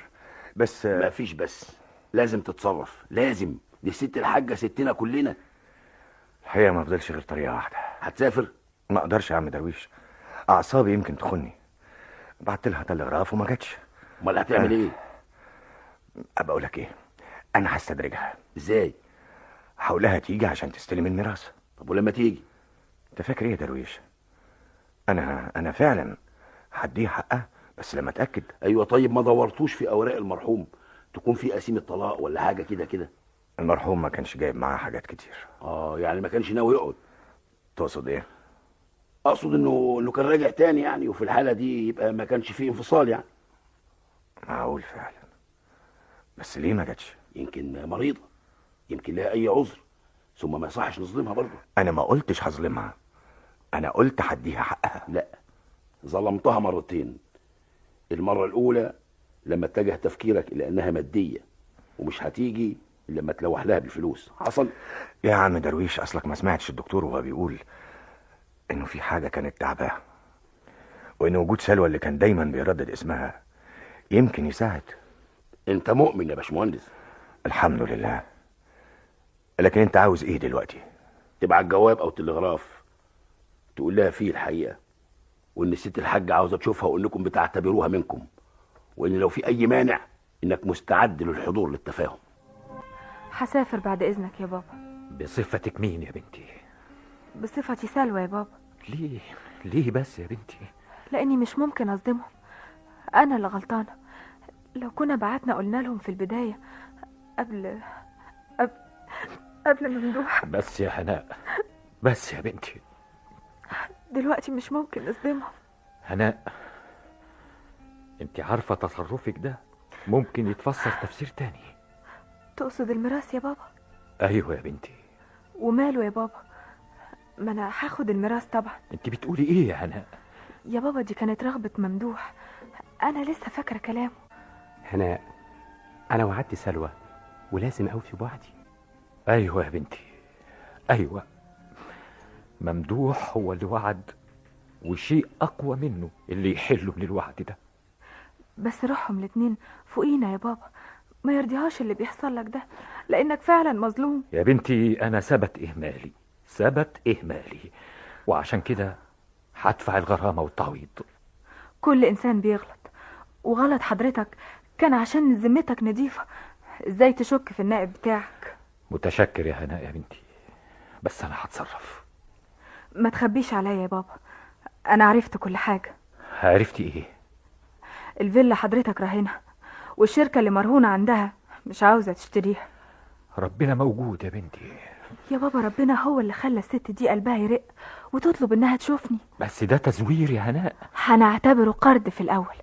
Speaker 3: بس
Speaker 6: ما فيش بس، لازم تتصرف، لازم. دي ست الحاجة ستنا كلنا.
Speaker 3: الحقيقة ما فضلش غير طريقة واحدة.
Speaker 6: هتسافر؟
Speaker 3: ما أقدرش يا عم درويش، أعصابي يمكن تخني. بعت لها تلغراف وما جاتش.
Speaker 6: امال هتعمل ايه؟
Speaker 3: ابقى اقول لك ايه، انا هستدرجها.
Speaker 6: ازاي؟
Speaker 3: هقولها تيجي عشان تستلم الميراث.
Speaker 6: طب ولما تيجي؟
Speaker 3: انت فاكر ايه يا درويش؟ انا فعلا هديها حقها بس لما اتاكد.
Speaker 6: ايوه طيب ما دورتوش في اوراق المرحوم تكون في قسيمه طلاق ولا حاجه كده؟
Speaker 3: المرحوم ما كانش جايب معاه حاجات كتير.
Speaker 6: يعني ما كانش ناوي يقعد.
Speaker 3: تقصد ايه؟
Speaker 6: اقصد انه كان راجع تاني يعني، وفي الحاله دي يبقى ما كانش فيه انفصال يعني.
Speaker 3: معقول فعلا، بس ليه ما جاتش؟
Speaker 6: يمكن مريضه، يمكن لها اي عذر، ثم ما يصحش نظلمها برضه.
Speaker 3: انا ما قلتش هظلمها، انا قلت هديها حقها.
Speaker 6: لا، ظلمتها مرتين. المره الاولى لما اتجه تفكيرك الى انها ماديه ومش هتيجي الا لما تلوح لها بالفلوس. حصل
Speaker 3: يا عم درويش، اصلك ما سمعتش الدكتور وهو بيقول انه في حاجه كانت تعباه، وان وجود سلوى اللي كان دايما بيردد اسمها يمكن يساعد.
Speaker 6: انت مؤمن يا باشمهندس؟
Speaker 3: الحمد لله. لكن انت عاوز ايه دلوقتي؟
Speaker 6: تبعت جواب او تلغراف تقول لها فيه الحقيقه، وان الست الحاجه عاوزه تشوفها، وانكم بتعتبروها منكم، وان لو في اي مانع انك مستعد للحضور للتفاهم.
Speaker 5: هسافر بعد اذنك يا بابا.
Speaker 7: بصفتك مين يا بنتي؟
Speaker 5: بصفتي سلوى يا بابا.
Speaker 7: ليه بس يا بنتي؟
Speaker 5: لاني مش ممكن اصدمهم، انا اللي غلطانه. لو كنا بعتنا قلنا لهم في البدايه قبل ممدوح.
Speaker 7: بس يا هناء، بس يا بنتي،
Speaker 5: دلوقتي مش ممكن نصدمهم.
Speaker 7: هناء، انت عارفه تصرفك ده ممكن يتفسر تفسير تاني.
Speaker 5: تقصد الميراث يا بابا؟
Speaker 7: ايوه يا بنتي.
Speaker 5: وماله يا بابا؟ ما انا هاخد الميراث طبعا.
Speaker 7: انت بتقولي ايه يا هناء؟
Speaker 5: يا بابا دي كانت رغبه ممدوح، انا لسه فاكره كلامه.
Speaker 4: هناء، انا وعدت سلوى ولازم اوفي بوعدي.
Speaker 7: ايوه يا بنتي، ايوه، ممدوح هو اللي وعد، وشيء اقوى منه اللي يحله من الوعد ده.
Speaker 5: بس روحهم الاتنين فوقينا يا بابا، ما يرضيهاش اللي بيحصل لك ده، لانك فعلا مظلوم.
Speaker 7: يا بنتي انا ثبت اهمالي، وعشان كده هدفع الغرامه والتعويض.
Speaker 5: كل انسان بيغلط، وغلط حضرتك كان عشان ذمتك نظيفه. ازاي تشك في النائب بتاعك؟
Speaker 7: متشكر يا هناء يا بنتي، بس انا هتصرف.
Speaker 5: ما تخبيش عليا يا بابا، انا عرفت كل حاجه.
Speaker 7: عرفتي ايه؟
Speaker 5: الفيلا حضرتك راهنها، والشركه اللي مرهونه عندها مش عاوزه تشتريها.
Speaker 7: ربنا موجود يا بنتي.
Speaker 5: يا بابا ربنا هو اللي خلى الست دي قلبها يرق وتطلب انها تشوفني.
Speaker 7: بس ده تزوير يا هناء.
Speaker 5: هنعتبره قرض في الاول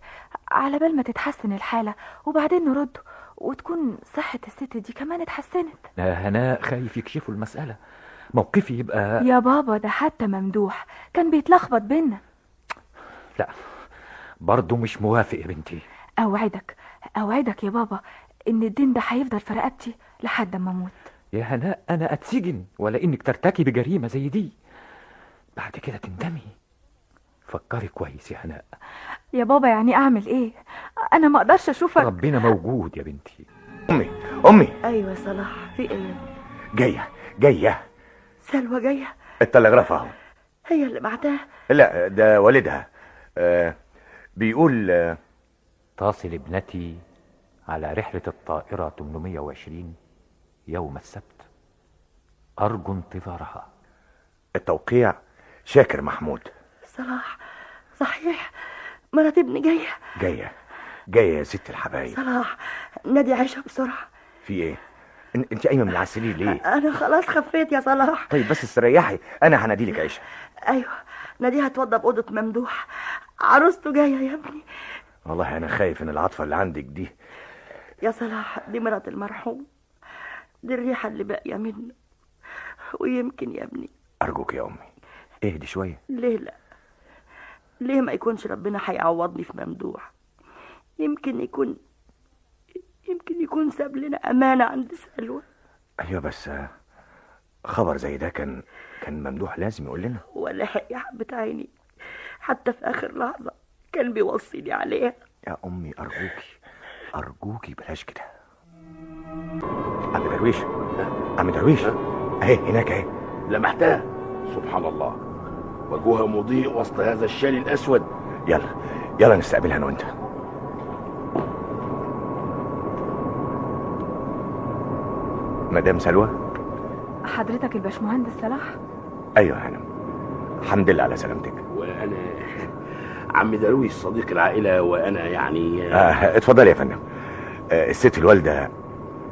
Speaker 5: على بال ما تتحسن الحاله، وبعدين نرده وتكون صحه الست دي كمان اتحسنت.
Speaker 7: يا هناء خايف يكشفوا المساله، موقفي يبقى.
Speaker 5: يا بابا ده حتى ممدوح كان بيتلخبط بينا.
Speaker 7: لا برضه مش موافق يا بنتي.
Speaker 5: اوعدك يا بابا ان الدين ده هيفضل في رقبتي لحد ما اموت.
Speaker 7: يا هناء انا اتسجن ولا انك ترتكبي جريمه زي دي بعد كده تندمي. فكري كويس يا هناء.
Speaker 5: يا بابا يعني اعمل ايه؟ انا ما اقدرش اشوفك.
Speaker 7: ربنا موجود يا بنتي.
Speaker 3: امي.
Speaker 2: ايوه صلاح، في ايه؟
Speaker 3: جايه
Speaker 2: سلوى جايه؟
Speaker 3: التلغراف اهو.
Speaker 2: هي اللي بعتها؟
Speaker 3: لا ده والدها. بيقول
Speaker 7: تصل ابنتي على رحلة الطائرة 820 يوم السبت، أرجو انتظارها.
Speaker 3: التوقيع شاكر محمود.
Speaker 2: صلاح، صحيح مرات ابني جايه
Speaker 3: يا ست الحبايب.
Speaker 2: صلاح نادي عيشة بسرعة.
Speaker 3: في ايه؟ انت قايمه من على السرير ليه؟
Speaker 2: انا خلاص خفيت يا صلاح.
Speaker 3: طيب بس استريحي، انا هناديلك عيشة.
Speaker 2: ايوه ناديها توضب اوضه ممدوح، عروسته جايه يا ابني.
Speaker 3: والله انا خايف ان العاطفه اللي عندك دي.
Speaker 2: يا صلاح دي مرات المرحوم، دي الريحه اللي باقيه منه، ويمكن يا ابني.
Speaker 3: ارجوك يا امي اهدي شويه.
Speaker 2: ليه لا؟ ليه ما يكونش ربنا هيعوضني في ممدوح؟ يمكن يكون ساب لنا امانه عند سلوى.
Speaker 3: ايوه بس خبر زي ده كان ممدوح لازم يقول لنا.
Speaker 2: ولا يا حبة عيني، حتى في اخر لحظه كان بيوصيني عليها.
Speaker 3: يا امي ارجوكي بلاش كده. عم درويش اهي هناك اهي.
Speaker 6: لمحتها. سبحان الله، وجهها مضيء وسط هذا الشال الاسود.
Speaker 3: يلا نستقبلها انا وانت. مدام سلوى.
Speaker 5: حضرتك الباشمهندس صلاح؟
Speaker 3: ايوه يا هانم، الحمد لله على سلامتك.
Speaker 6: وانا عم درويش صديق العائله، وانا يعني
Speaker 3: اتفضلي يا فندم. الست الوالده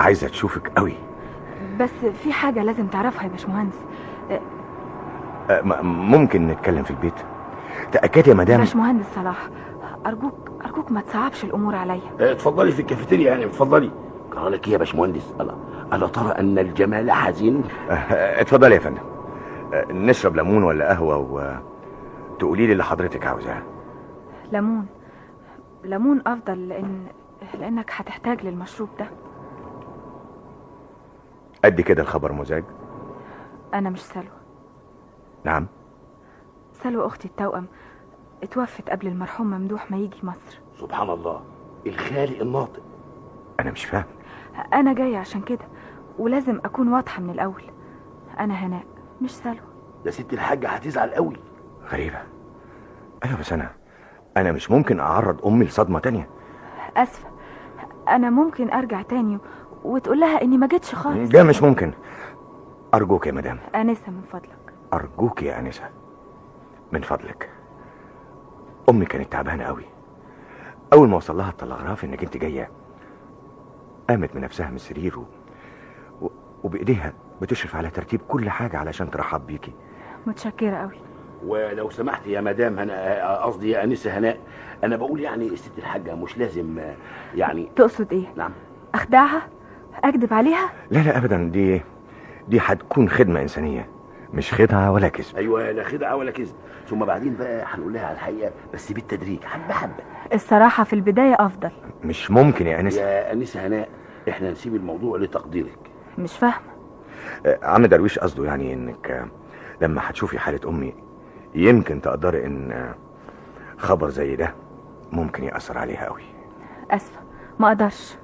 Speaker 3: عايزه تشوفك قوي.
Speaker 5: بس في حاجه لازم تعرفها يا باشمهندس.
Speaker 3: ممكن نتكلم في البيت؟ تأكدي يا مدام.
Speaker 5: باشمهندس صلاح، ارجوك ما تصعبش الامور عليا.
Speaker 6: اتفضلي في الكافيتيريا يعني، اتفضلي. قال لك ايه يا باشمهندس؟ الا ترى ان الجمال حزين.
Speaker 3: اتفضلي يا فندم. نشرب ليمون ولا قهوه وتقولي لي اللي حضرتك عاوزاه.
Speaker 5: ليمون افضل، لانك هتحتاج للمشروب ده.
Speaker 3: قد كده الخبر مزعج؟
Speaker 5: انا مش سلوى.
Speaker 3: نعم؟
Speaker 5: سلوى اختي التوأم اتوفت قبل المرحوم ممدوح ما يجي مصر.
Speaker 6: سبحان الله، الخالق الناطق.
Speaker 3: انا مش فاهم.
Speaker 5: انا جايه عشان كده، ولازم اكون واضحه من الاول. انا هناء مش سلوى.
Speaker 6: ده ست الحاجه هتزعل قوي.
Speaker 3: غريبه. ايوه بس انا مش ممكن اعرض امي لصدمه تانية.
Speaker 5: اسفه، انا ممكن ارجع تاني وتقول لها اني ما جيتش خالص.
Speaker 3: ده مش ممكن. ارجوك يا مدام.
Speaker 5: انسه من فضلك.
Speaker 3: ارجوك يا انسه من فضلك. امي كانت تعبانه قوي. اول ما وصل لها التلغراف انك انت جايه، قامت من نفسها من السرير وبايديها بتشرف على ترتيب كل حاجه علشان ترحب بيكي.
Speaker 5: متشكره قوي.
Speaker 6: ولو سمحت يا مدام هنا، قصدي يا انسه هناء، انا بقول يعني الست الحاجه مش لازم يعني.
Speaker 5: تقصد ايه؟
Speaker 6: نعم.
Speaker 5: اخدعها؟ اكذب عليها؟
Speaker 3: لا ابدا، دي هتكون خدمه انسانيه، مش خدعه ولا كذب.
Speaker 6: ايوه، لا خدعه ولا كذب. ثم بعدين بقى هنقول لها على الحقيقه، بس بالتدريج، حبه حبه.
Speaker 5: الصراحه في البدايه افضل.
Speaker 3: مش ممكن يا انسه.
Speaker 6: يا انسه هناء، احنا نسيب الموضوع لتقديرك.
Speaker 5: مش فاهمه.
Speaker 3: عم درويش قصده يعني انك لما هتشوفي حاله امي يمكن تقدري ان خبر زي ده ممكن يأثر عليها قوي.
Speaker 5: اسفه، ما اقدرش.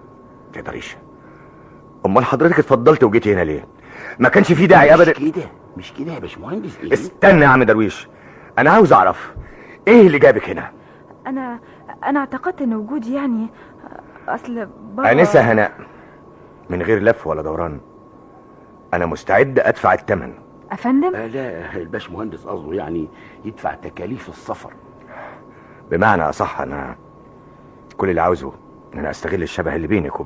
Speaker 3: تقدريش؟ امال حضرتك اتفضلت وجيتي هنا ليه؟ ما كانش في داعي ابدا.
Speaker 6: مش كده يا باشمهندس. إيه؟
Speaker 3: استنى يا عم درويش، انا عاوز اعرف ايه اللي جابك هنا.
Speaker 5: انا اعتقدت ان وجودي يعني اصل بابا.
Speaker 3: انسه هناء، من غير لف ولا دوران، انا مستعد ادفع الثمن.
Speaker 5: افندم؟
Speaker 6: لا، الباشمهندس قصده يعني يدفع تكاليف السفر.
Speaker 3: بمعنى اصح، انا كل اللي عاوزه ان انا استغل الشبه اللي بينك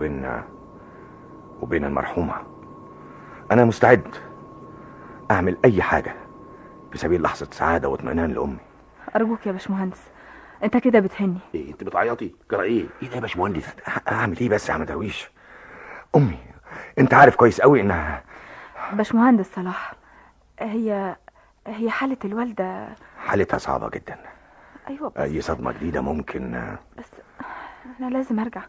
Speaker 3: وبين المرحومه. انا مستعد اعمل اي حاجه في سبيل لحظه سعاده واطمئنان لامي.
Speaker 5: ارجوك يا باشمهندس، انت كده بتهني.
Speaker 6: ايه انت بتعيطي؟ جرى ايه ده يا باشمهندس؟
Speaker 3: اعمل ايه بس يا عم درويش؟ امي انت عارف كويس قوي انها.
Speaker 5: باشمهندس صلاح، هي حاله الوالده
Speaker 3: حالتها صعبه جدا.
Speaker 5: ايوه بس
Speaker 3: اي صدمه جديده ممكن.
Speaker 5: بس انا لازم ارجع،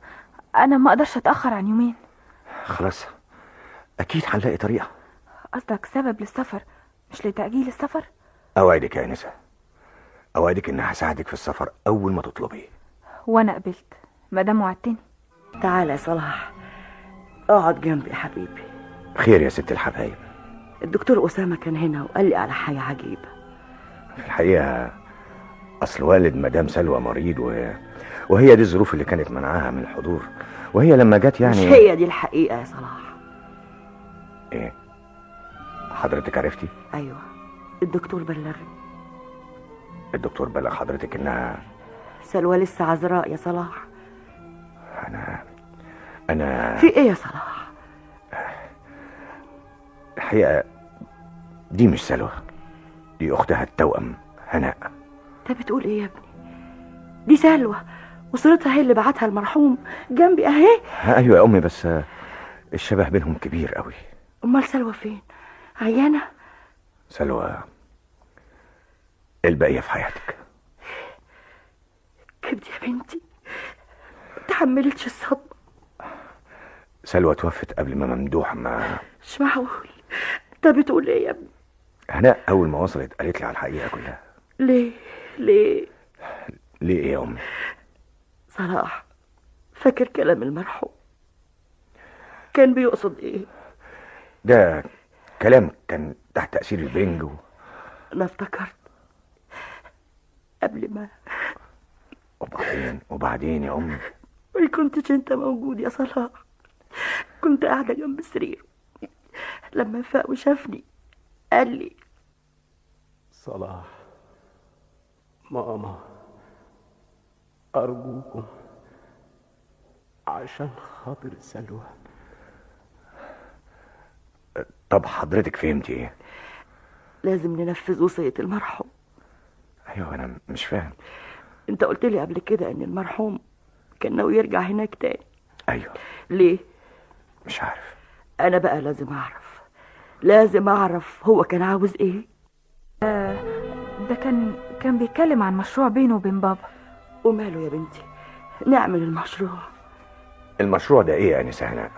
Speaker 5: انا ما اقدرش اتاخر عن يومين.
Speaker 3: خلاص، اكيد هنلاقي طريقه.
Speaker 5: قصدك سبب للسفر مش لتأجيل السفر؟
Speaker 3: اوعدك يا انسه، اوعدك اني هساعدك في السفر اول ما تطلبي.
Speaker 5: وانا قبلت ما دام وعدتني.
Speaker 2: تعالى يا صلاح، اقعد جنبي يا حبيبي.
Speaker 3: خير يا ست الحبايب؟
Speaker 2: الدكتور أسامة كان هنا وقال لي على حاجة عجيبة.
Speaker 3: في الحقيقة أصل والد مدام سلوى مريض وهي دي الظروف اللي كانت منعاها من الحضور، وهي لما جت يعني.
Speaker 2: مش هي دي الحقيقة يا صلاح.
Speaker 3: إيه؟ حضرتك عرفتي؟
Speaker 2: أيوة، الدكتور بلغني.
Speaker 3: الدكتور بلغ حضرتك إنها
Speaker 2: سلوى لسه عذراء يا صلاح.
Speaker 3: أنا
Speaker 2: في إيه يا صلاح؟
Speaker 3: الحقيقة دي مش سلوى، دي أختها التوأم هناء.
Speaker 2: أنت بتقول إيه يا ابني؟ دي سلوى وصورتها هي اللي بعتها المرحوم جنبي أهي.
Speaker 3: أيوة يا أمي، بس الشبه بينهم كبير قوي.
Speaker 2: أمال سلوى فين؟ عيانة؟
Speaker 3: سلوى الباقية في حياتك.
Speaker 2: كبدي يا بنتي، متحملتش الصدمة.
Speaker 3: سلوى توفت قبل ما ممدوح ما.
Speaker 2: مش معقول، انت بتقول ايه يا ابني؟
Speaker 3: هناء اول ما وصلت قالت لي على الحقيقة كلها.
Speaker 2: ليه
Speaker 3: ايه يا امي؟
Speaker 2: صلاح، فاكر كلام المرحوم كان بيقصد ايه؟
Speaker 3: ده كلام كان تحت تأثير البنج
Speaker 2: انا افتكرت قبل ما
Speaker 3: وبعدين يا أمي؟
Speaker 2: ما كنتش انت موجود يا صلاح. كنت قاعدة جنب السرير لما فاق وشافني قال لي:
Speaker 4: صلاح، ماما، أرجوكم عشان خاطر سلوى.
Speaker 3: طب حضرتك فهمتي ايه؟
Speaker 2: لازم ننفذ وصية المرحوم.
Speaker 3: ايوه انا مش فاهم.
Speaker 2: انت قلت لي قبل كده ان المرحوم كان ناوي يرجع هناك تاني.
Speaker 3: ايوه.
Speaker 2: ليه؟
Speaker 3: مش عارف.
Speaker 2: انا بقى لازم اعرف هو كان عاوز ايه.
Speaker 5: ده كان بيتكلم عن مشروع بينه وبين بابا.
Speaker 2: وماله يا بنتي، نعمل المشروع.
Speaker 3: المشروع ده ايه يا انسه هناء؟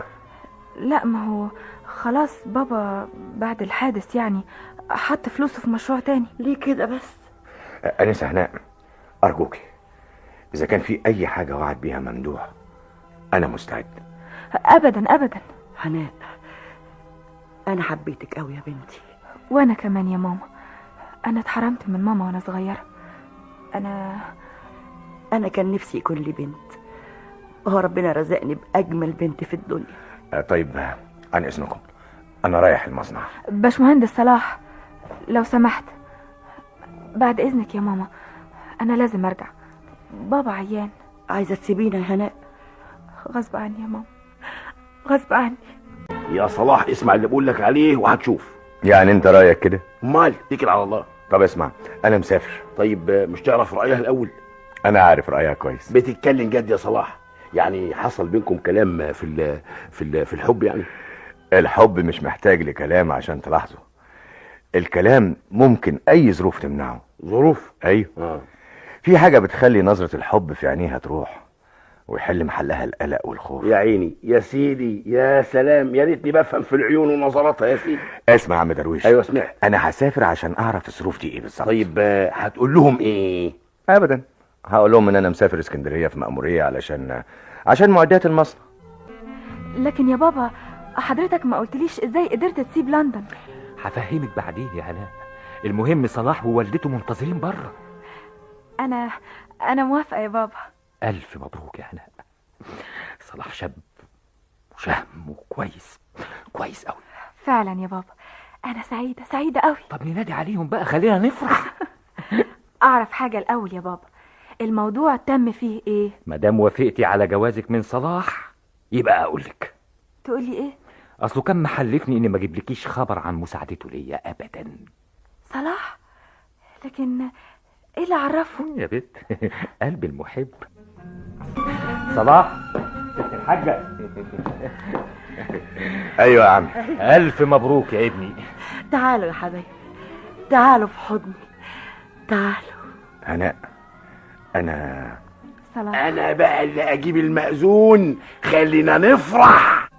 Speaker 5: لا، ما هو خلاص بابا بعد الحادث يعني حط فلوسه في مشروع تاني.
Speaker 2: ليه كده بس؟
Speaker 3: انسه هناء، ارجوكي اذا كان في اي حاجه وعد بيها ممدوح انا مستعد.
Speaker 5: ابدا ابدا.
Speaker 2: هناء، انا حبيتك قوي يا بنتي.
Speaker 5: وانا كمان يا ماما. انا اتحرمت من ماما وانا صغيره.
Speaker 2: انا كان نفسي يكون لي بنت، وهو ربنا رزقني باجمل بنت في الدنيا.
Speaker 3: طيب عن اذنكم انا رايح المصنع.
Speaker 5: باشمهندس صلاح، لو سمحت بعد اذنك يا ماما، انا لازم ارجع. بابا عيان.
Speaker 2: عايزه تسيبينا يا هناء؟
Speaker 5: غصب عني يا ماما، غصب عني.
Speaker 6: يا صلاح اسمع اللي بقول لك عليه وهتشوف.
Speaker 3: يعني انت رايك كده؟
Speaker 6: امال اتكل على الله.
Speaker 3: طب اسمع، انا مسافر.
Speaker 6: طيب مش تعرف رايها الاول؟
Speaker 3: انا عارف رايها كويس.
Speaker 6: بتتكلم جد يا صلاح؟ يعني حصل بينكم كلام في الحب يعني؟
Speaker 3: الحب مش محتاج لكلام عشان تلاحظه. الكلام ممكن اي ظروف تمنعه.
Speaker 6: ظروف؟
Speaker 3: ايوه. في حاجه بتخلي نظره الحب في عينيها تروح ويحل محلها القلق والخوف.
Speaker 6: يا عيني يا سيدي، يا سلام، يا ريتني بفهم في العيون ونظراتها يا سيدي.
Speaker 3: اسمع يا عم درويش.
Speaker 6: ايوه سمعت.
Speaker 3: انا هسافر عشان اعرف الظروف دي ايه بالظبط.
Speaker 6: طيب هتقول لهم ايه؟
Speaker 3: ابدا، هقول لهم ان انا مسافر اسكندريه في مأمورية عشان معدات المصنع.
Speaker 5: لكن يا بابا حضرتك ما قلتليش ازاي قدرت تسيب لندن.
Speaker 7: هفهمك بعدين يا هناء. المهم صلاح ووالدته منتظرين بره.
Speaker 5: انا موافقه يا بابا.
Speaker 7: الف مبروك يا هناء. صلاح شاب وشهم وكويس كويس قوي.
Speaker 5: فعلا يا بابا، انا سعيده قوي.
Speaker 7: طب ننادي عليهم بقى، خلينا نفرح.
Speaker 5: اعرف حاجه الاول يا بابا، الموضوع تم فيه ايه؟
Speaker 7: مادام وافقتي على جوازك من صلاح يبقى اقولك.
Speaker 5: تقولي ايه؟
Speaker 7: اصله كان محلفني اني ما اجيبلكيش خبر عن مساعدته ليا ابدا.
Speaker 5: صلاح؟ لكن ايه اللي عرفه
Speaker 7: يا بنت؟ قلب المحب. صلاح ست الحاجه.
Speaker 3: ايوه يا عم.
Speaker 7: الف مبروك يا ابني.
Speaker 2: تعالوا يا حبايبي، تعالوا في حضني، تعالوا.
Speaker 3: هناء، انا
Speaker 5: صلاح،
Speaker 6: انا بقى اللي اجيب المأذون. خلينا نفرح.